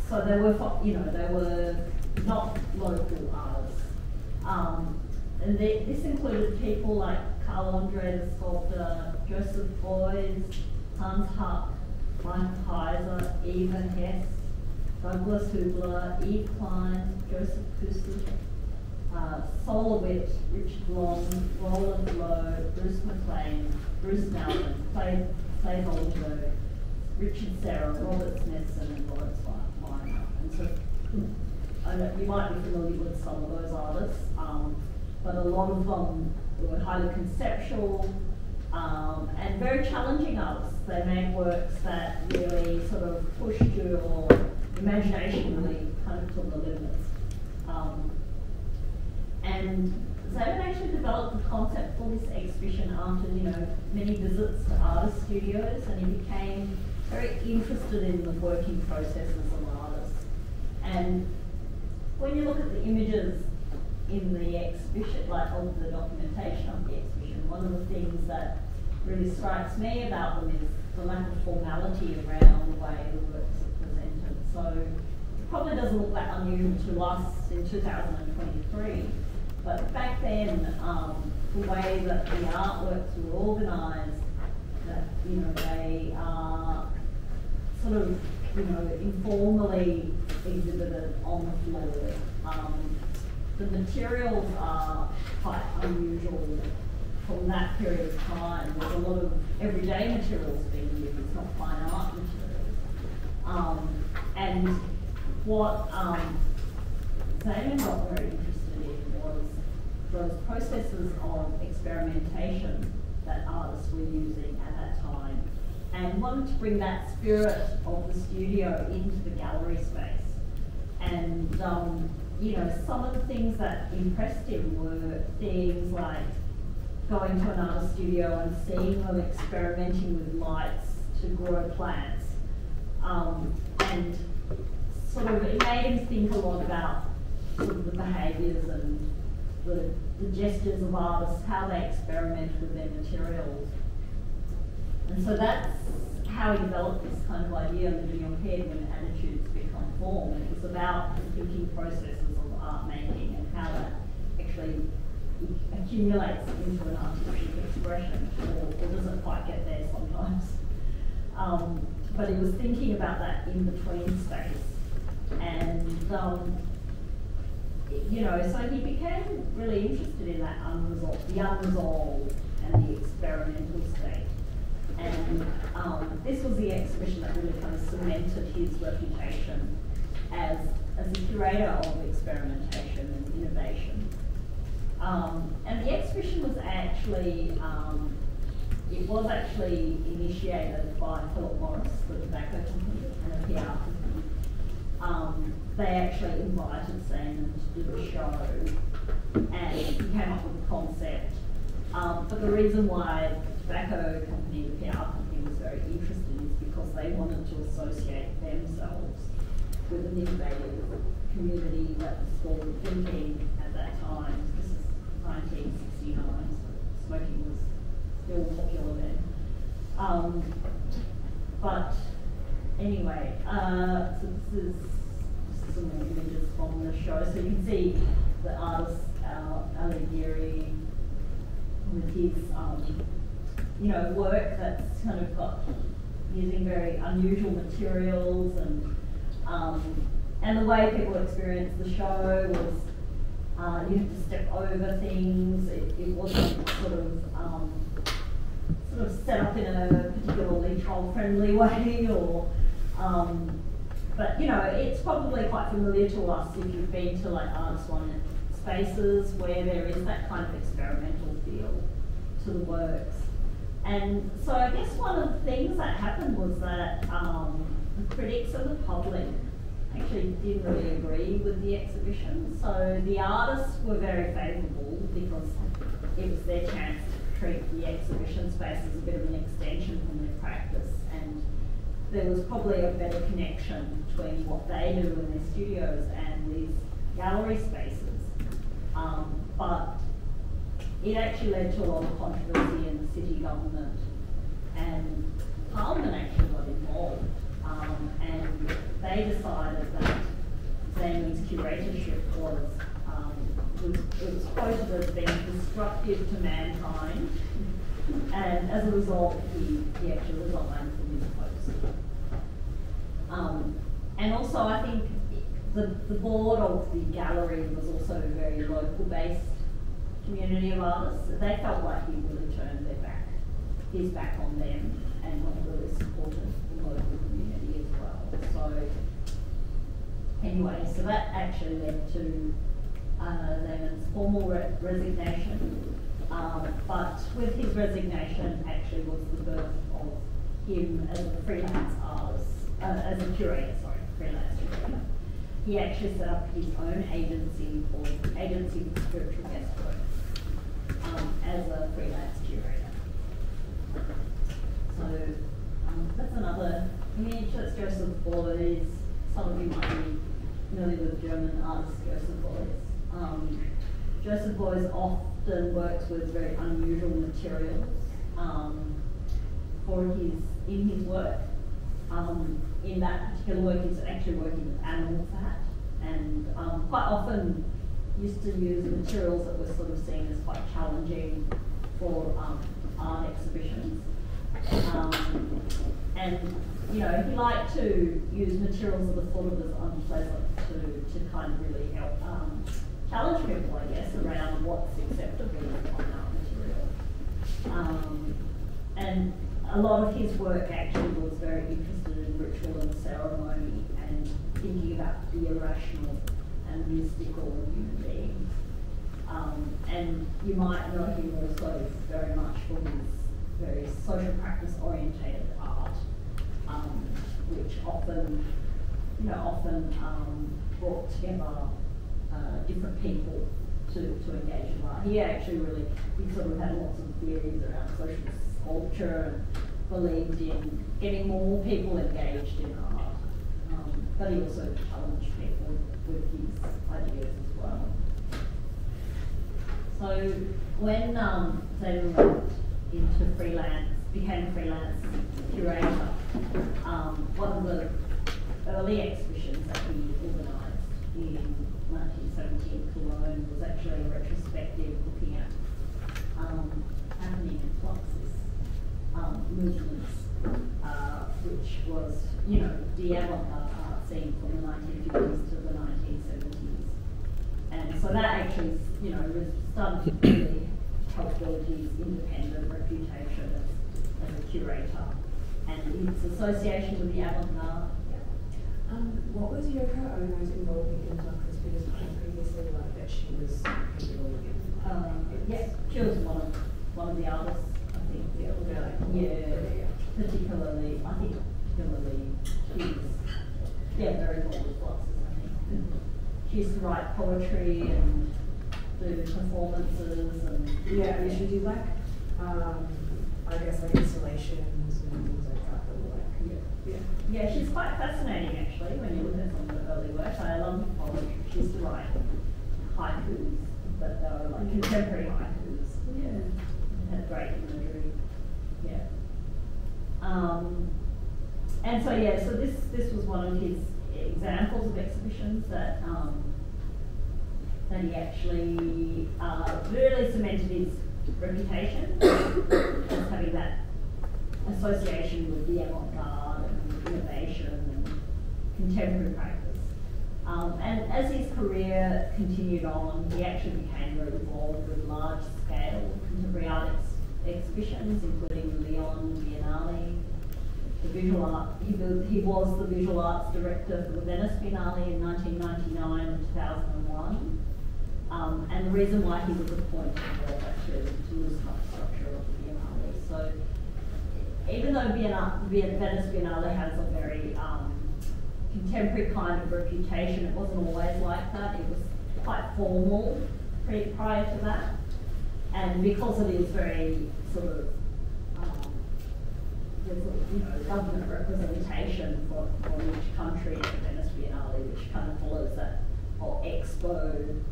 so they were not local artists. And this included people like Carl Andre the sculptor, Joseph Beuys, Hans Huck, Michael Heiser, Eva Hess, Douglas Hubler, Eve Klein, Joseph Kuster, Solowit, Richard Long, Roland Lowe, Bruce McLean, Bruce Melvin, Clay Holdenberg, Richard Serra, Robert Smithson, and Lawrence Weiner. And so I know you might be familiar with some of those artists, but a lot of them were highly conceptual and very challenging artists. They made works that really sort of pushed your imagination really kind of to the limits. And Zayden actually developed the concept for this exhibition after many visits to artist studios, and he became very interested in the working processes of artists. And when you look at the images in the exhibition, like of the documentation of the exhibition, one of the things that really strikes me about them is the lack of formality around the way the works are presented. So it probably doesn't look that unusual to us in 2023, but back then, the way that the artworks were organised, that they are sort of informally exhibited on the floor. The materials are quite unusual from that period of time. There's a lot of everyday materials being used, not fine art materials. And what Zayden got very interested in was those processes of experimentation that artists were using at that time and wanted to bring that spirit of the studio into the gallery space. And you know, some of the things that impressed him were things like going to an artist studio and seeing them experimenting with lights to grow plants. And sort of it made him think a lot about sort of the behaviours and the gestures of artists, how they experiment with their materials. And so that's how he developed this kind of idea, living your head when attitudes become form. It was about the thinking processes of art making and how that actually accumulates into an artistic expression, or doesn't quite get there sometimes. But he was thinking about that in-between space. And you know, so he became really interested in that the unresolved and the experimental state. And this was the exhibition that really kind of cemented his reputation as a curator of experimentation and innovation. And the exhibition was actually, it was actually initiated by Philip Morris, the tobacco company, and a PR company. They actually invited Sam to do a show, and he came up with a concept. But the reason why the tobacco company, the PR company, was very interested is because they wanted to associate themselves with an innovative community that was forward thinking at that time. This is 1969, so smoking was still popular then. But anyway, so this is some more images from the show. So you can see the artist Alighieri with his you know, work that's kind of got using very unusual materials, and the way people experienced the show was you had to step over things. It wasn't sort of set up in a particularly troll-friendly way, or but you know, it's probably quite familiar to us if you've been to like artist one spaces where there is that kind of experimental feel to the works. And so I guess one of the things that happened was that the critics and the public actually didn't really agree with the exhibition. So the artists were very favourable because it was their chance to treat the exhibition space as a bit of an extension from their practice, and there was probably a better connection between what they do in their studios and these gallery spaces. But it actually led to a lot of controversy in the city government, and Parliament actually got involved, and they decided that Zamenhof's curatorship was it was quoted as being destructive to mankind, and as a result he actually resigned from his post. And also I think the board of the gallery was also a very local based community of artists. They felt like he really turned his back on them, and really supported the local community as well. So anyway, so that actually led to Zamenhof's formal resignation. But with his resignation actually was the birth of him as a freelance artist, as a curator, freelance curator. He actually set up his own agency called Agency for Spiritual Guest Work as a freelance curator. So that's another image. That's Joseph Beuys. Some of you might be familiar with German artist Joseph Beuys. Joseph Beuys often works with very unusual materials in his work. In that particular work, he's actually working with animal fat, and quite often used to use materials that were sort of seen as quite challenging for art exhibitions. And you know, he liked to use materials that were thought of as unpleasant to kind of really help challenge people, I guess, around what's acceptable on art material. And a lot of his work actually was very interested in ritual and ceremony and thinking about the irrational and mystical in human beings. And you might know him also very much for his very social practice orientated art, which often brought together different people to engage in art. He sort of had lots of theories around social sculpture and believed in getting more people engaged in art, but he also challenged people with his ideas as well. So when Zayden went into became a freelance curator, one of the early exhibitions that he organised in 1970 in Cologne was actually a retrospective looking at happening in Fluxus movements, which was, the avant-garde art scene from the 1950s to the 1970s. And so that actually, was started to really help build his independent reputation as a curator and its association with the avant-garde. What was Yoko Ono's involvement in Fluxus? Because I previously learned that she was pivotal in. Yes, she was one of the artists, I think. Yeah, particularly she was very involved with Fluxus, I think. She used to write poetry and do performances and she did like installations and things like that were like Yeah, she's quite fascinating actually when you look at some of the early work. I love the poetry. She used to write haikus, but they were like contemporary haikus. Yeah. It had great imagery. Yeah. And so this was one of his examples of exhibitions that he actually really cemented his reputation as having that association with the avant-garde and innovation and contemporary practice. And as his career continued on, he actually became very involved with large-scale contemporary art exhibitions, including the Lyon Biennale, the visual art. He was the visual arts director for the Venice Biennale in 1999 and 2001. And the reason why he was appointed was actually to the structure of the Biennale. So even though Venice Biennale has a very contemporary kind of reputation, it wasn't always like that. It was quite formal prior to that. And because it is very sort of, there's government representation for each country at the Venice Biennale, which kind of follows that whole expo,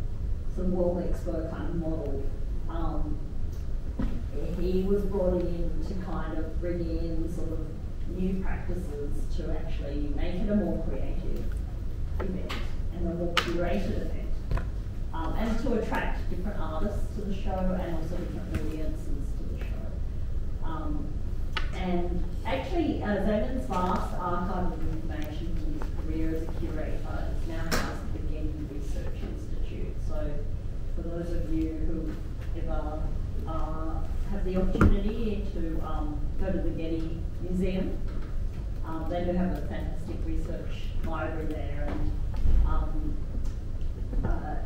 sort of World Expo kind of model. He was brought in to kind of bring in sort of new practices to actually make it a more creative event and a more curated event, and to attract different artists to the show and also different audiences to the show. And actually, Zayden's vast archive of information from his career as a curator is now housed at the Getty Research Institute. So for those of you who ever have the opportunity to go to the Getty Museum, they do have a fantastic research library there,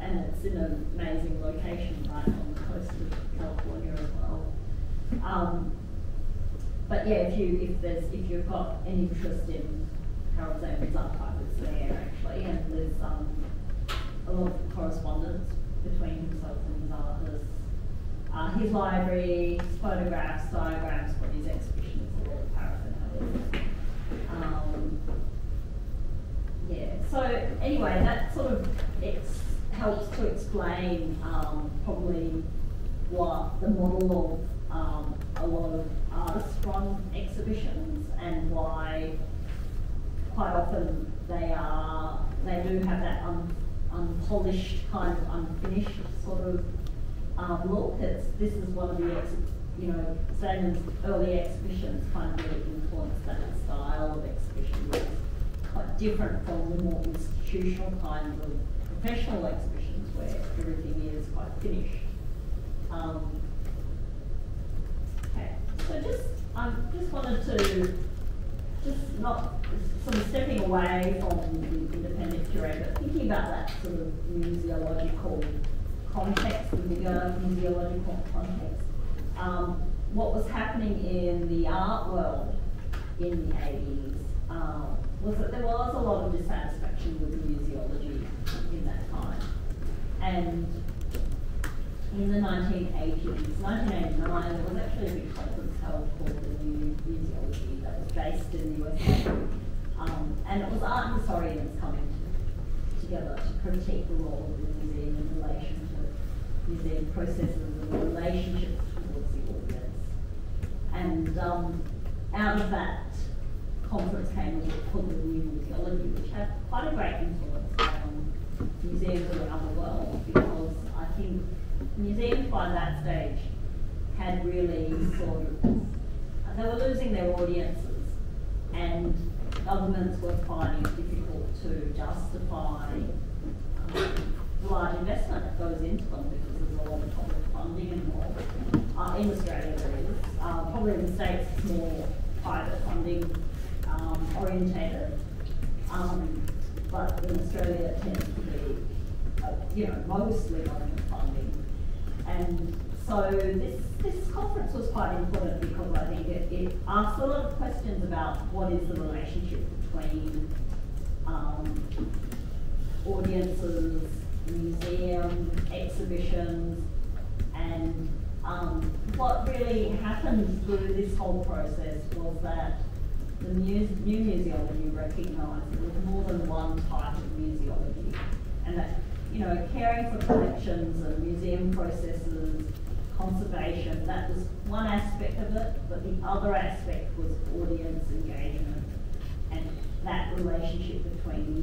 and it's in an amazing location right on the coast of California as well. But yeah, if you've got any interest in Harold Zayden's archive, it's there actually, and there's a lot of correspondence between himself and his artists. His library, his photographs, diagrams for his exhibitions, a lot of paraphernalia. So anyway, that sort of helps to explain probably what the model of a lot of artist-run exhibitions and why quite often they do have that unpolished kind of unfinished sort of look. This is one of the Zayden's early exhibitions kind of really influenced that style of exhibition, which is quite different from the more institutional kinds of professional exhibitions where everything is quite finished. Okay, so just wanted to not sort of stepping away from the independent curator, thinking about that sort of museological context, the bigger museological context. what was happening in the art world in the 80s was that there was a lot of dissatisfaction with museology in that time. And in the 1980s, 1989, there was actually a big conference held called the New Museology that was based in the USA. And it was art historians coming together to critique the role of the museum in relation to museum processes and relationships towards the audience. And out of that conference came a book called the New Museology, which had quite a great influence on museums around the world, because I think museums by that stage had really sort of, they were losing their audiences, and governments were finding it difficult to justify the large investment that goes into them, because there's a lot of public funding involved. In Australia there is, probably in the States it's more private funding orientated, but in Australia it tends to be mostly government funding. And so this conference was quite important, because I think it asked a lot of questions about what is the relationship between audiences, museums, exhibitions, and what really happened through this whole process was that the new museology recognised there was more than one type of museology, and that caring for collections and museum processes, conservation, that was one aspect of it, but the other aspect was audience engagement and that relationship between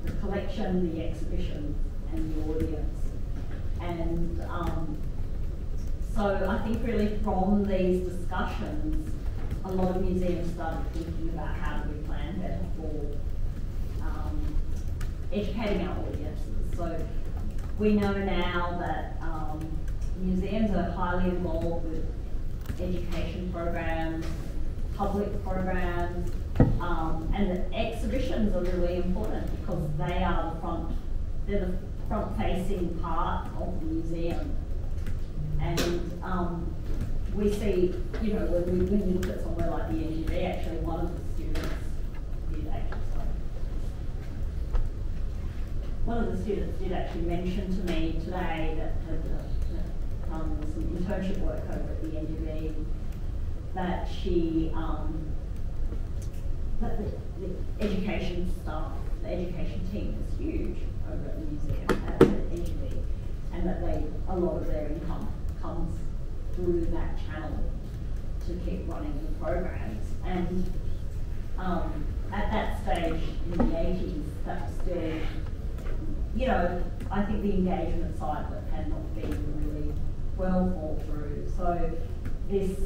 the collection, the exhibition, and the audience. And so I think really from these discussions, a lot of museums started thinking about how do we plan better for educating our audiences. So we know now that museums are highly involved with education programs, public programs, and the exhibitions are really important, because they're the front-facing part of the museum. And we see, when you look at somewhere like the NGV, actually one of the students did actually mention to me today that had done some internship work over at the NGV, that that the education staff, the education team is huge over at the museum at the NGV, and that a lot of their income comes through that channel to keep running the programs. And at that stage in the 80s, that was still, I think the engagement side of it had not been really well thought through. So this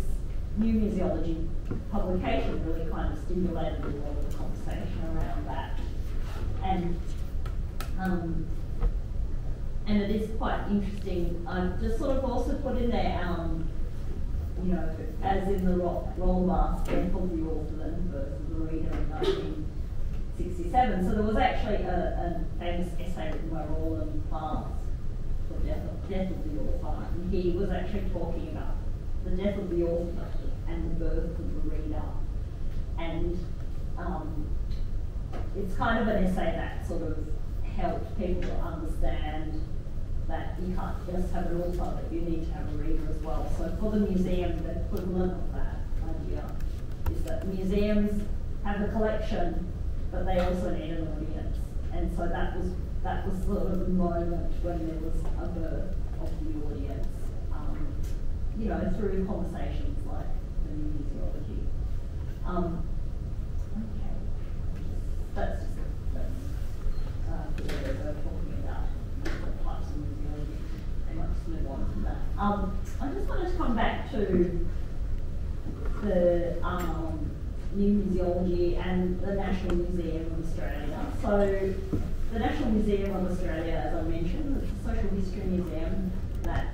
new museology publication really kind of stimulated a lot of the conversation around that. And it is quite interesting. I've just sort of also put in there, as in the Rollbar Stenfeld the Orphan versus the Reader in 1967. So there was actually a famous essay written by Roland Barthes called Death of the Author, and he was actually talking about the death of the author and the birth of the reader. And it's kind of an essay that sort of helped people to understand that you can't just have an author, but you need to have a reader as well. So for the museum, the equivalent of that idea is that museums have a collection, but they also need an audience. And so that was sort of the moment when there was a birth of the audience, through conversations like the new museology. Okay, that's what we're talking about, what types of museology. I might just move on from that. I just wanted to come back to the new museology and the National Museum of Australia. So the National Museum of Australia, as I mentioned, is a social history museum that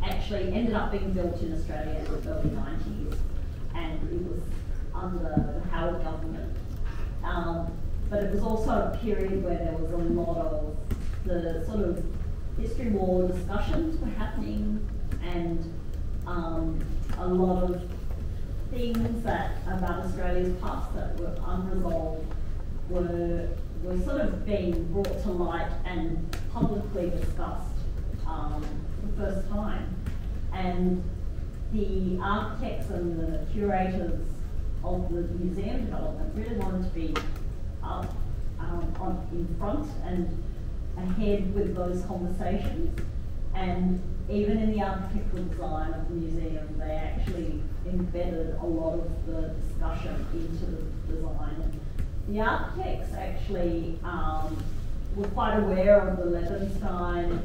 actually ended up being built in Australia in the early 90s, and it was under the Howard government. But it was also a period where there was a lot of the sort of history war discussions were happening, and a lot of things that about Australia's past that were unresolved were sort of being brought to light and publicly discussed for the first time. And the architects and the curators of the museum development really wanted to be up in front and ahead with those conversations. And even in the architectural design of the museum, they actually embedded a lot of the discussion into the design. And the architects actually were quite aware of the Levenstein,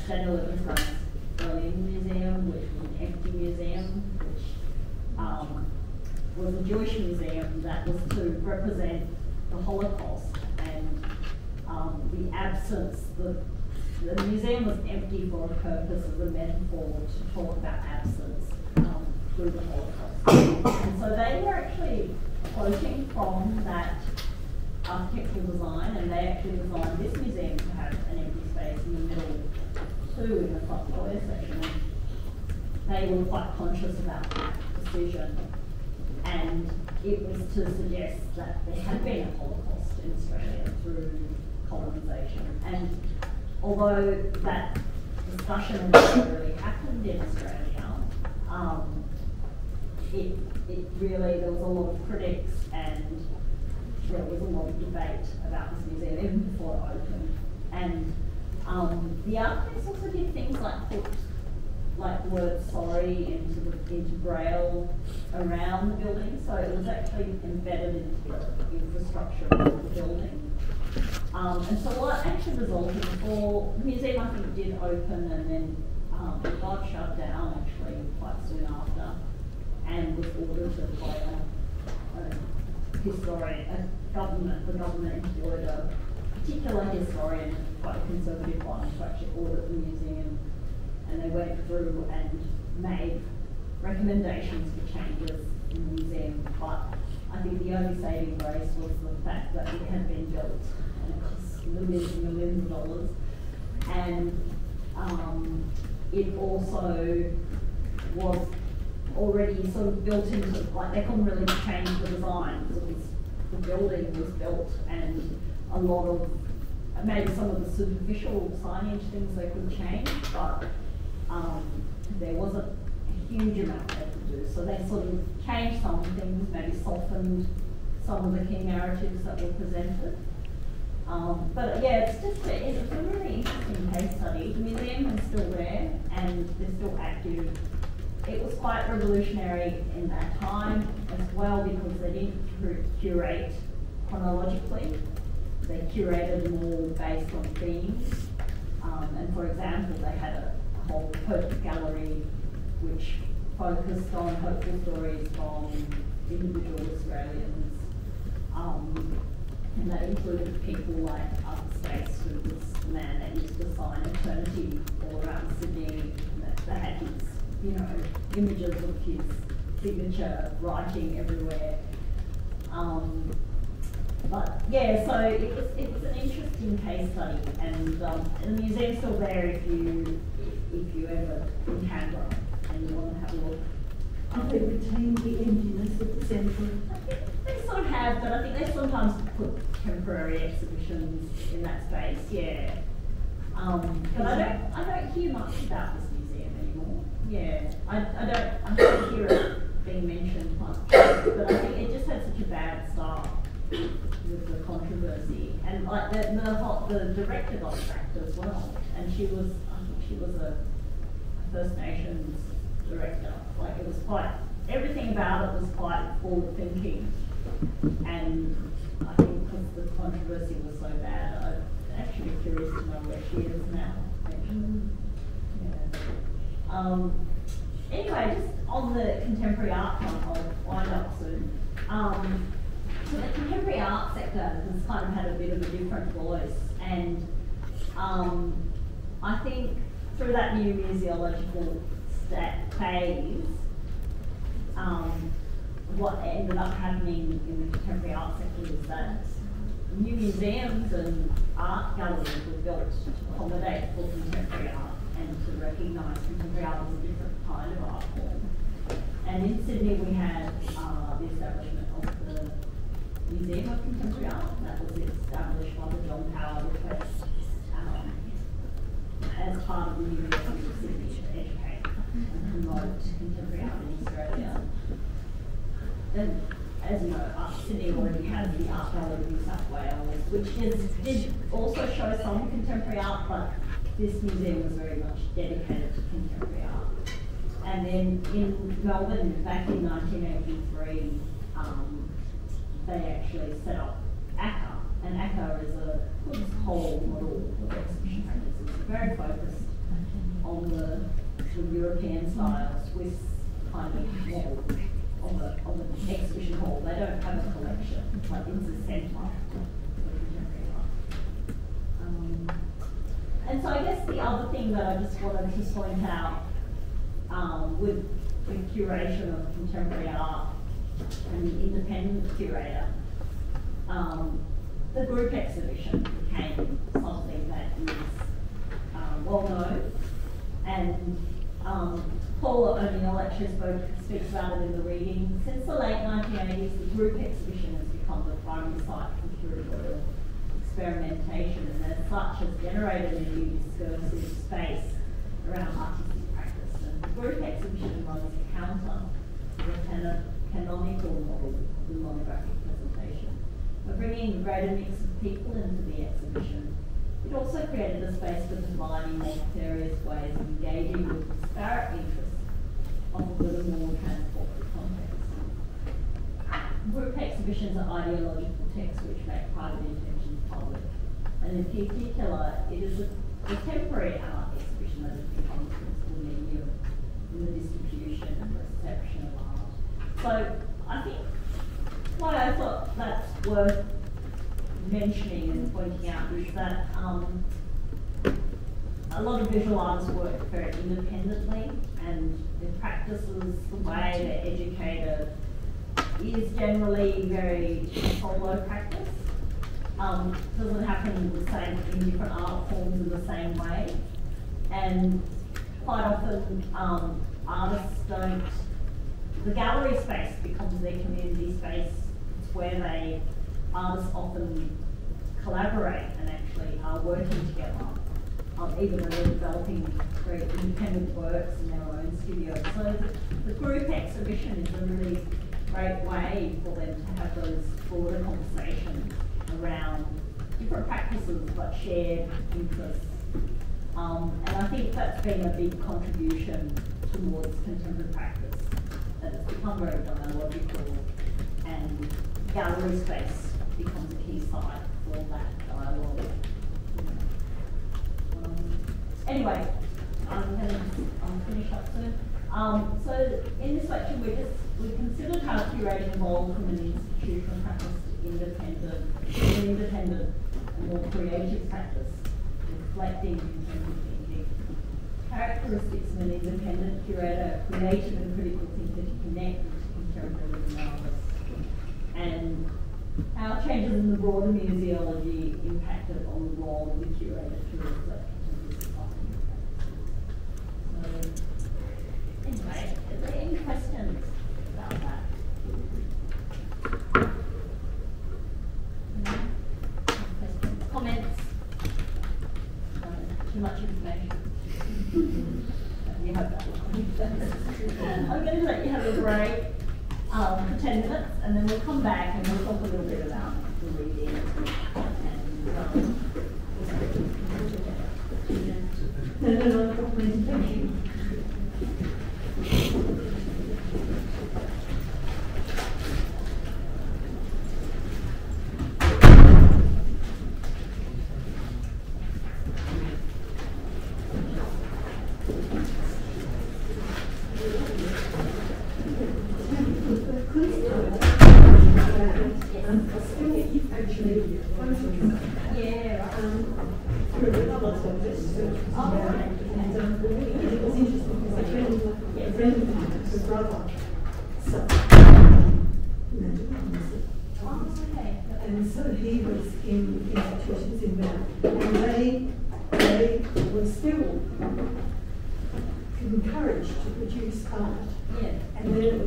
Daniel Levenstein's Berlin Museum, which was an empty museum, which was a Jewish museum that was to represent the Holocaust and the absence. The museum was empty for a purpose as a metaphor to talk about absence through the Holocaust. And so they were actually quoting from that architectural design, and they actually designed this museum to have an empty space in the middle too, in the front foyer section. They were quite conscious about that decision, and it was to suggest that there had been a Holocaust in Australia through colonisation. And although that discussion had never really happened in Australia, it really, there was a lot of critics and there was a lot of debate about this museum even before it opened. And the architects also did things like put the word sorry into Braille around the building, so it was actually embedded into the infrastructure of the building. And so what actually resulted before the museum, I think, did open, and then it got shut down actually quite soon after, and was audited by a historian, the government employed a particular historian, quite a conservative one, to actually audit the museum, and they went through and made recommendations for changes in the museum. But I think the only saving grace was the fact that it had been built and it cost millions and millions of dollars, and it also was already sort of built into, like, they couldn't really change the design because the building was built, and a lot of, maybe some of the superficial signage things they could change, but there wasn't a huge amount they could do. So they sort of changed some things, maybe softened some of the key narratives that were presented. But yeah, it's a really interesting case study. The museum is still there and they're still active. It was quite revolutionary in that time as well because they didn't curate chronologically. They curated more based on themes. And for example, they had a whole Hope Gallery which focused on hopeful stories from individual Australians. And that included people like Space, who was the man that used to sign Eternity all around Sydney. They had his, images of his signature writing everywhere. But yeah, so it's an interesting case study, and the museum's still there if you ever in Canberra and you want to have a look. They retain the emptiness of the centre. I think they sort of have, but I think they sometimes put temporary exhibitions in that space. Yeah. But I don't hear much about this museum anymore. Yeah, I don't hear it being mentioned much, but I think it just had such a bad start with the controversy, and like the director got sacked as well, and I think she was a First Nations director. Like, it was quite, everything about it was quite forward thinking, and I think because the controversy was so bad, I'd actually be curious to know where she is now. Yeah. Anyway, just on the contemporary art front, I'll wind up soon. So the contemporary art sector has kind of had a bit of a different voice, and I think through that new museological phase, what ended up happening in the contemporary art sector is that new museums and art galleries were built to accommodate for contemporary art, and to recognise contemporary art as a different kind of art form. And in Sydney we had the establishment of the Museum of Contemporary Art that was established by the John Power request as part of the University of Sydney to educate and promote contemporary art in Australia. And as you know, Sydney already has the Art Gallery of New South Wales, which did also show some contemporary art, but this museum was very much dedicated to contemporary art. And then in Melbourne, back in 1983, they actually set up ACCA, and ACCA is a whole model of exhibition practice. It's very focused on the European style Swiss kind of model of the exhibition hall. They don't have a collection, but it's a centre for contemporary art. And so I guess the other thing that I just wanted to point out with the curation of contemporary art and the independent curator, the group exhibition became something that is well known, and Paula O'Neill actually speaks about it in the reading. Since the late 1980s, the group exhibition has become the primary site for curatorial experimentation, and as such has generated a new discursive space around artistic practice. And the group exhibition runs counter to the canonical model of the monographic presentation. By bringing a greater mix of people into the exhibition, it also created a space for dividing multifarious ways of engaging with disparate interests, often with a more transported context. Group exhibitions are ideological texts which make private intentions public, and in particular, it is a contemporary art exhibition that has become the principal medium in the distribution and reception of art. So I think what I thought that's worth mentioning and pointing out is that a lot of visual artists work very independently, and their practices, the way they're educated, is generally very solo practice. Doesn't happen the same in different art forms in the same way, and quite often artists don't. The gallery space becomes their community space. It's where artists often collaborate and actually are working together, even though they're developing very independent works in their own studios. So the group exhibition is a really great way for them to have those broader conversations around different practices but shared interests. And I think that's been a big contribution towards contemporary practice, that it's become very dialogical, and gallery space becomes a key site for that dialogue. Anyway, I'm going to finish up soon. So in this lecture, we considered how curating evolved from an institutional practice to an independent and more creative practice, reflecting contemporary thinking. Characteristics of an independent curator, creative and critical thinker to connect with contemporary artists, and how changes in the broader museology impacted on the role of the curator to reflect contemporary society. So, anyway, are there any questions about that? Questions, comments? Too much information. You have that. I'm going to let you have a break for 10 minutes, and then we'll come back and we'll talk a little bit about the reading and presentation. And so he was in institutions in Melbourne, and they were still encouraged to produce art. Yeah. And then it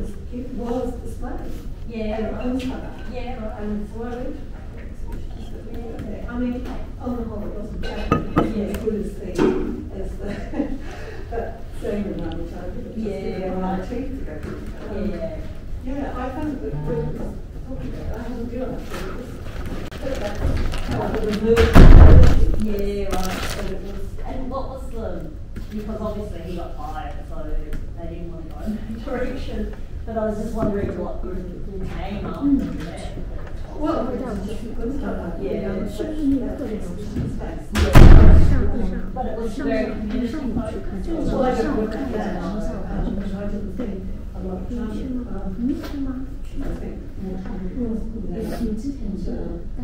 was displayed. Yeah. And on cover. Yeah, right. And so I went to exhibitions that were there. I mean, on the whole, it wasn't bad. As good as the but seeing them on the time, it was just my teeth to go through. Yeah, I found that I haven't done it. But that's how I would move. Yeah, right. And what was because obviously he got fired, so they didn't want to go in that direction. But I was just wondering what came after that. Well, but it was very community focused. Well, I don't look at that. I didn't think a lot of time. I think more time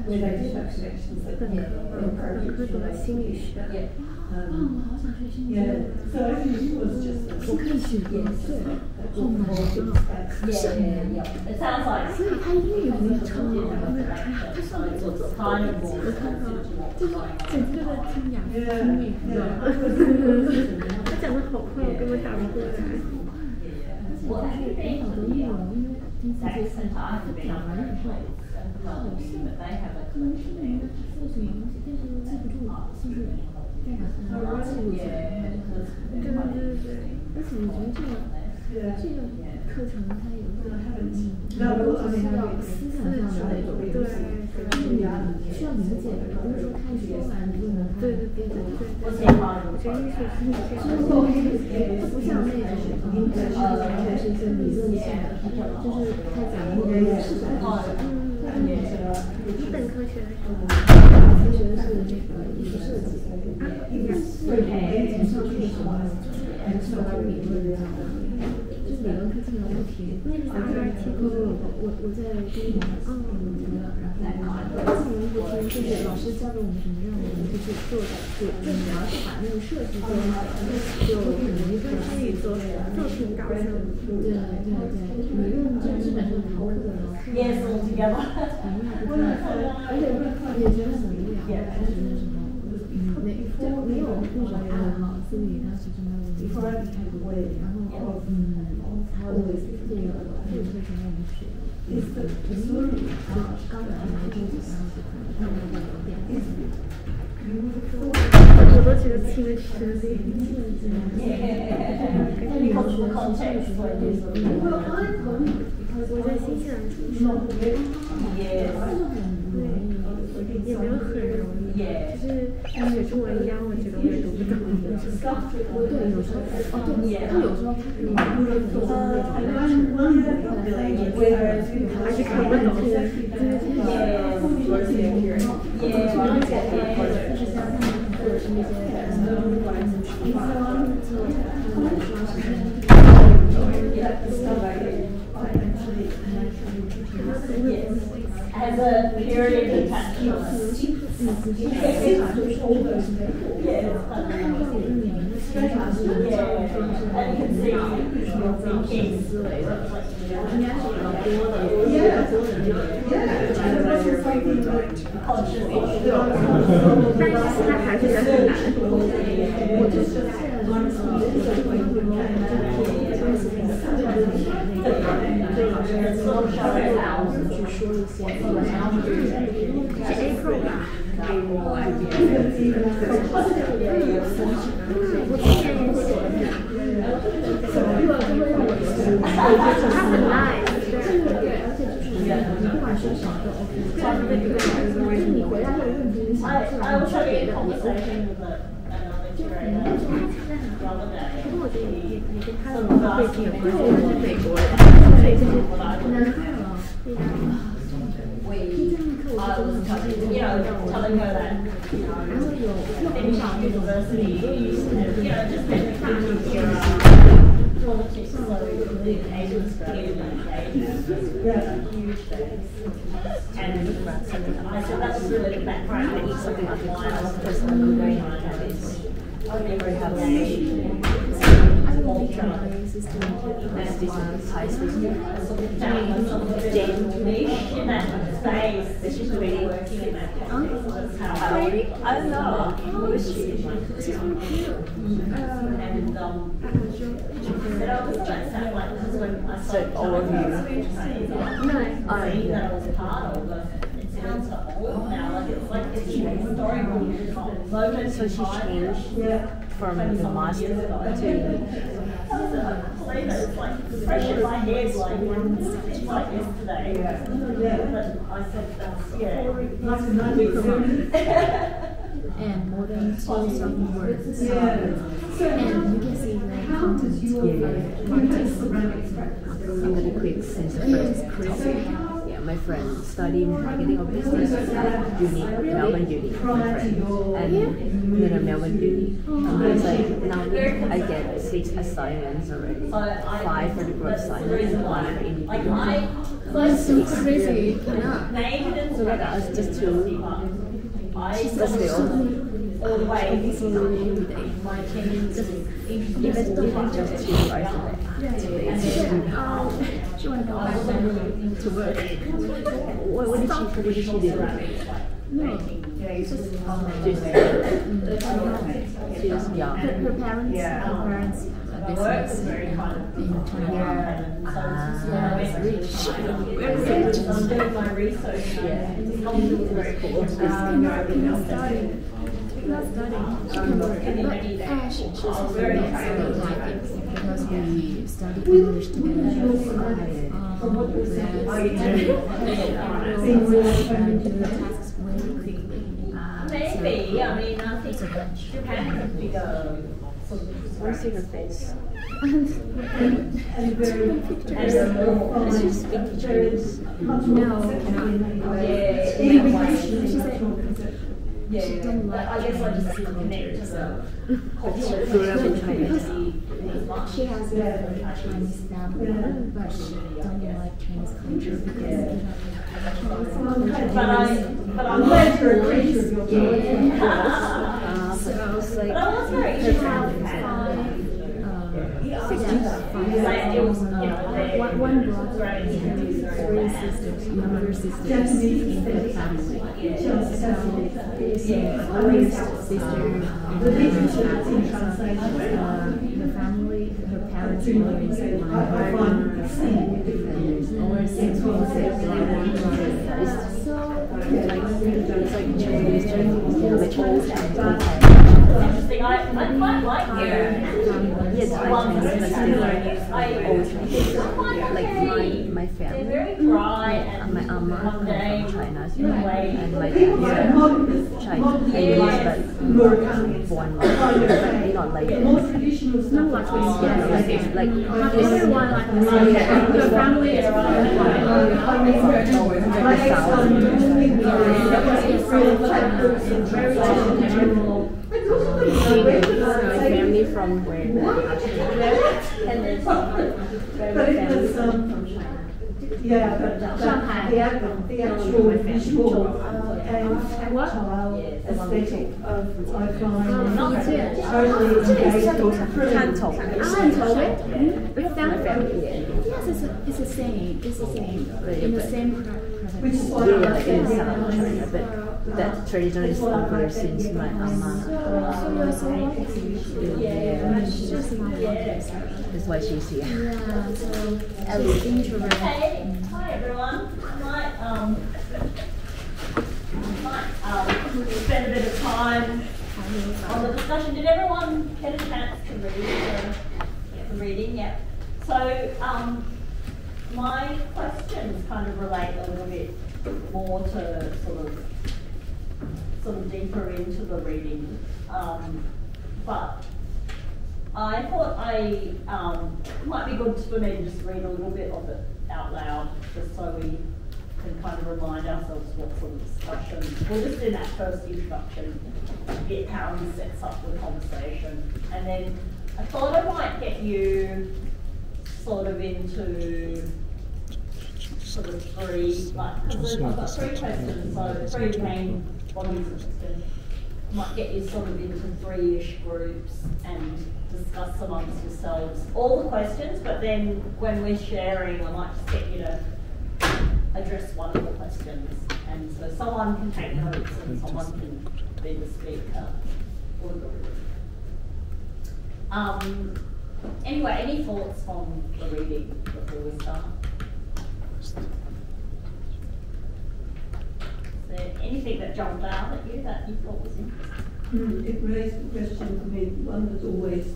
where they did have connections that were appropriate. Yeah, so I think it was just a It sounds like it's kind of more responsive to what's going on. 他讲的好快，我根本打不过来。 Well, actually, Dax and I have been on their place and filming, but they have a collection there. Yeah, 课程它有需要思想上的那种，对，需要理解，不是说看说完就能看。对，我觉得艺术是这样，它不像那种还是一些理论性的，就是他讲的那个视觉你本科学的是其实是那个艺术设计上去的时候，就是说理论这样的。 理论课经常会提，那是啥题？我在第一年然后自然不听，就是老师教给我们什么任务，我们就去做的，就只要是把那个设计做好，就很容易跟参与做作品导向。对，理论就基本上逃课的老师，Yes, all together. 而且也觉得很无聊，就觉得什么，没有那种爱好，所以当时真的然后还有这个这个为什么我们学？刚才没多久，然后就看到有点。我都觉得听得吃力。我在新西兰出生，也没有很容易，就是学中文一样，我觉得我也读不懂。对，有时候他有时候他可以还是看不懂。Has a period attached to it. And you can see I was having a conversation with another curator the other day. 不过我觉得也跟他的文化背景有关系，他是美国人，所以就是I was telling her that, finishing university, just been politics, so the Asian Australia huge things. And I said that's really the background of something like why I was personally going on this. I remember how niche in that space. She's really working in that. I don't know. Who is she? She's from here. And that sound like this is when I So started all of you. that I was part of, but it sounds so old now, like it's historical moment. So she changed from the master to It's like fresh in my head, like it's like yesterday. But I said that's and more than 2,000 words. And you can see the content I'm gonna quit since the first topic. Yeah, my friend studied marketing or business at uni, Melbourne Uni, my friend, and Melbourne Uni. It's like now I get 6 assignments already, 5 for the group assignment and 1 for individual. That's so crazy. So that's just 2. But still, all the way. Every day. even just 2 hours a day. She went back to work. What did she do? No, She's young. her parents business in Korea. It's rich. I'm doing my research. Yeah. Very cool. Not studying. She can work, but she's very excited because we study English together. Maybe, I mean, I think Japan is a bigger sort of. I want to see her face. Does she speak Chinese? No, Yeah, she don't like. I guess I just connect to the culture. She has a Chinese family, but she don't like Chinese culture because But I'm glad you're a creature of your time. So it's like But I was very she has one brother and 3 sisters, younger sisters in the family. So this oldest sister the family, her parents were always one brother, and there's always 6 sisters, one brother. So it's like Chinese, like old Interesting. I quite like you. Yes, I like my family. They're very dry and My mama from China, and my dad Chinese, born not like everyone like the family is family from where? Yeah, but the actual visual and tactile aesthetic of I find totally engaged or Canton. Yes, it's the same. It's the same. In the same which is why Yeah, it is South China, but that tradition is over since my mama. That's why she's here. Yeah, so she's introverted. Hey, hi everyone. I might spend a bit of time on the discussion. Did everyone get a chance to read the reading? Yeah. So my questions kind of relate a little bit more to sort of deeper into the reading, but I thought it might be good for me to just read a little bit of it out loud, just so we can kind of remind ourselves what sort of discussion, we'll just do that first introduction bit, how he sets up the conversation. And then I thought I might get you sort of into sort of 3, because I've got 3 questions, so 3 main bodies of questions. I might get you sort of into 3-ish groups and discuss amongst yourselves all the questions, but then when we're sharing, I might just get you to address one of the questions. And so someone can take notes and someone can be the speaker. Anyway, any thoughts on the reading before we start? Is there anything that jumped out at you that you thought was interesting? It raised a question for me, one that's always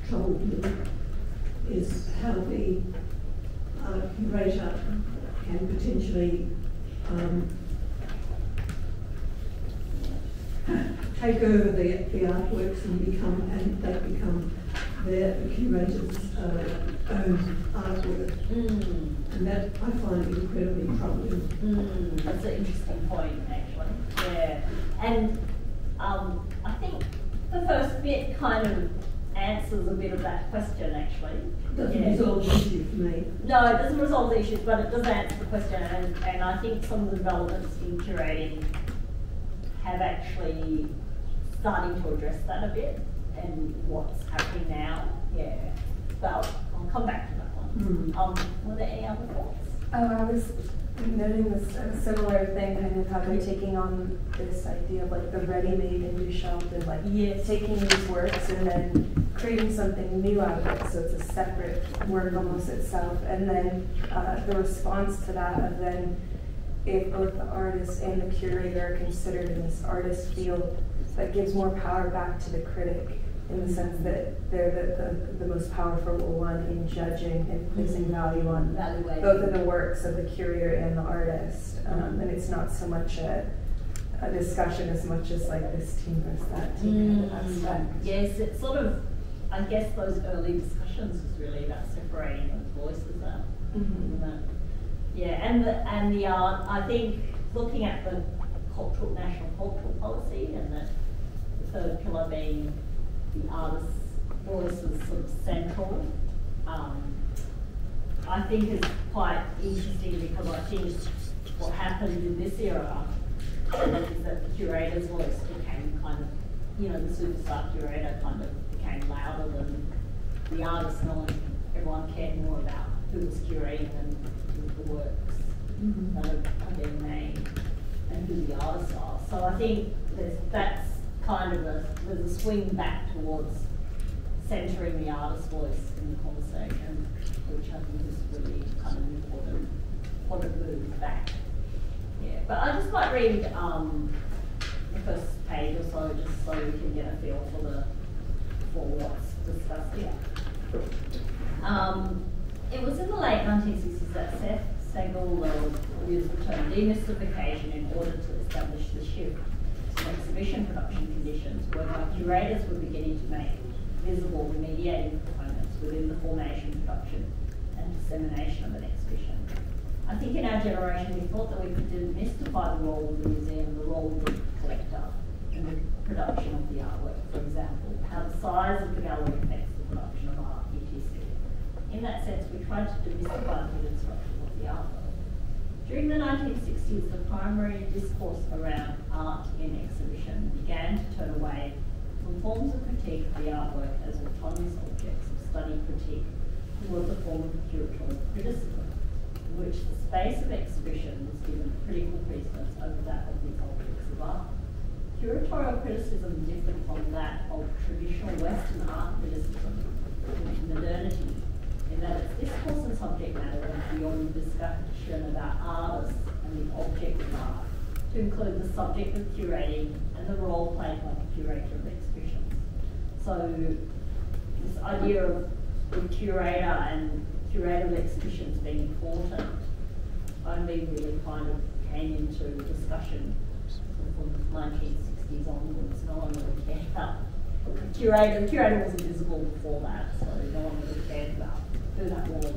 troubled me, is how the curator can potentially take over the artworks and they become the curator's own artwork. And that I find incredibly troubling. That's an interesting point, actually. Yeah. And I think the first bit kind of answers a bit of that question, actually. Doesn't resolve the issue for me. No, it doesn't resolve the issues, but it does answer the question. And I think some of the developments in curating have actually starting to address that a bit and what's happening now. Yeah. But I'll come back to that one. Were there any other thoughts? Oh, I was noting this similar thing, kind of how they're taking on this idea of like the ready-made indie shelf and like taking these works and then creating something new out of it, so it's a separate work almost itself. And then the response to that of then if both the artist and the curator are considered in this artist field, that gives more power back to the critic in the sense that they're the most powerful one in judging and placing value on both of the works of the curator and the artist. And it's not so much a discussion as much as like this team versus that team kind of aspect. Yes, it's sort of, I guess those early discussions was really about separating those voices out. Yeah, and the art, I think looking at the national cultural policy and the third pillar being the artist's voice is sort of central, I think is quite interesting because I think what happened in this era is that the curator's voice became kind of, you know, the superstar curator kind of became louder than the artist. Everyone cared more about who was curating and the works that are being made and who the artists are. So I think that's kind of there's a swing back towards centering the artist's voice in the conversation, which I think is really kind of important move back. Yeah, but I just might read the first page or so, just so we can get a feel for what's discussed here. It was in the late 1960s that Seth Segal used the term demystification in order to establish the shift to exhibition production conditions, whereby curators were beginning to make visible the mediating components within the formation, production, and dissemination of an exhibition. I think in our generation we thought that we could demystify the role of the museum, the role of the collector, in the production of the artwork, for example, how the size of the gallery affects the production of art, etc. In that sense, we tried to demystify the hidden structures of the artwork. During the 1960s, the primary discourse around art in exhibition began to turn away from forms of critique of the artwork as autonomous objects of study critique towards a form of curatorial criticism, in which the space of exhibition was given critical precedence over that of the objects of art. Curatorial criticism differed from that of traditional Western art criticism in modernity, in that its discourse and subject matter went beyond the discussion about artists and the object of art to include the subject of curating and the role played by the curator of exhibitions. So this idea of the curator and curator of exhibitions being important only really kind of came into discussion from the 1960s onwards. No one really cared about the curator. The curator wasn't visible before that, so no one really cared about who that was.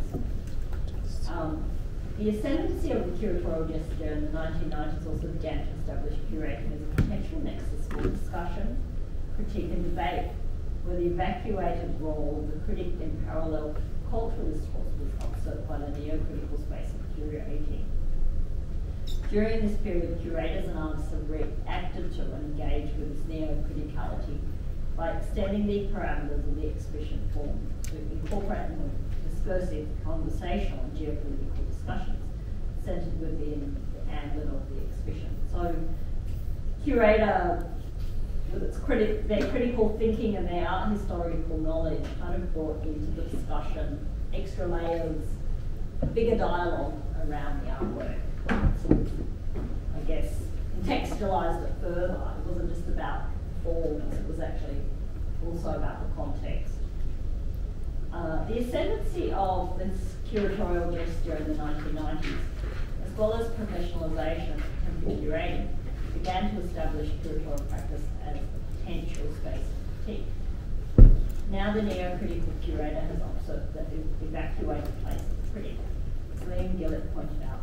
The ascendancy of the curatorial gesture in the 1990s also began to establish curating as a potential nexus for discussion, critique and debate, where the evacuated role of the critic in parallel cultural discourse was usurped by the neo-critical space of curating. During this period, curators and artists have reacted to and engaged with this neo-criticality by extending the parameters of the exhibition form to incorporate more discursive, conversational and geopolitical discussions centered within the ambit of the exhibition. So, curator with their critical thinking and their art historical knowledge kind of brought into the discussion extra layers, a bigger dialogue around the artwork. Sort of, I guess, contextualised it further. It wasn't just about forms, it was actually also about the context. The ascendancy of this curatorial gesture in the 1990s, as well as professionalisation of contemporary curating, began to establish curatorial practice as a potential space of critique. Now the neo-critical curator has observed that the evacuated place of critic. As Liam Gillett pointed out,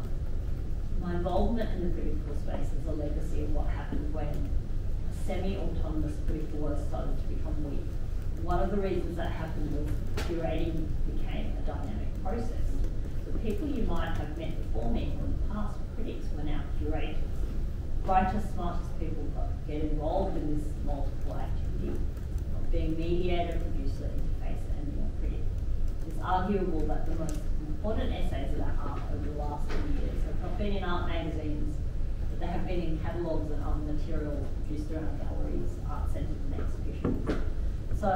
my involvement in the critical space is a legacy of what happened when a semi-autonomous critical work started to become weak. One of the reasons that happened was curating became a dynamic process. The people you might have met before me from the past were critics, were now curators. Brightest, smartest people get involved in this multiple activity of being mediator, producer, interface, and critic. It's arguable that the most important essays about art over the last 10 years have not been in art magazines, but they have been in catalogues and other materials produced around galleries, art centres, and exhibitions. So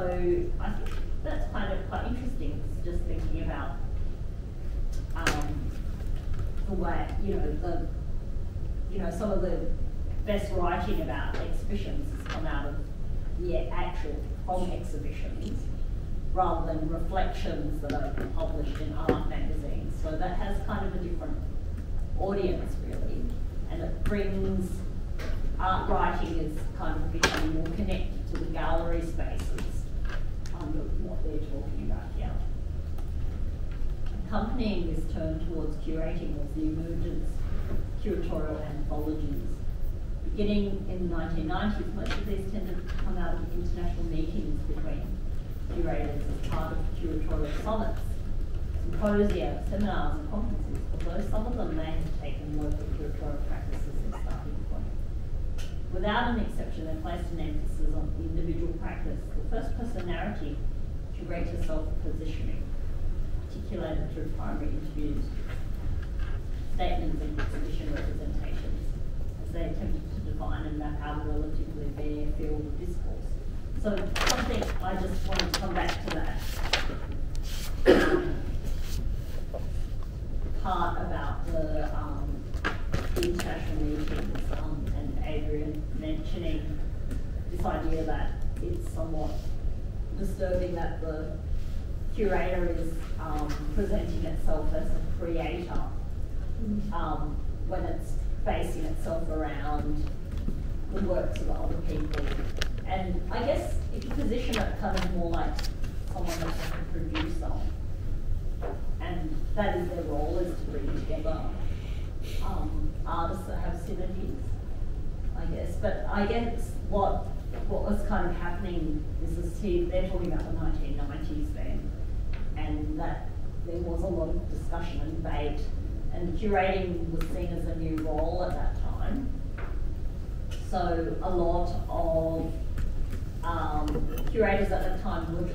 I think that's kind of quite interesting, just thinking about the way, some of the best writing about exhibitions has come out of the actual from exhibitions rather than reflections that are published in art magazines. So that has kind of a different audience really, and it brings art writing is kind of becoming more connected to the gallery spaces under what they're talking about here. Accompanying this turn towards curating was the emergence of curatorial anthologies. Beginning in the 1990s, most of these tended to come out of international meetings between curators as part of curatorial summits, symposia, seminars and conferences, although some of them may have taken local curatorial practices as a starting point. Without an exception, they placed an emphasis on individual practice, the first-person narrative, curator self-positioning, articulated through primary interviews, statements and exhibition representations, as they attempted to define and map out a relatively bare field of discourse. So something, I just wanted to come back to that part about the international meetings and Adrian mentioning this idea that it's somewhat disturbing that the curator is presenting itself as a creator when it's basing itself around the works of other people. And I guess if you position it kind of more like someone that's like a producer, and that is their role, is to bring together artists that have synergies, I guess. But I guess what was kind of happening is they're talking about the 1990s then, and that there was a lot of discussion and debate, and curating was seen as a new role at that time. So a lot of curators at the time were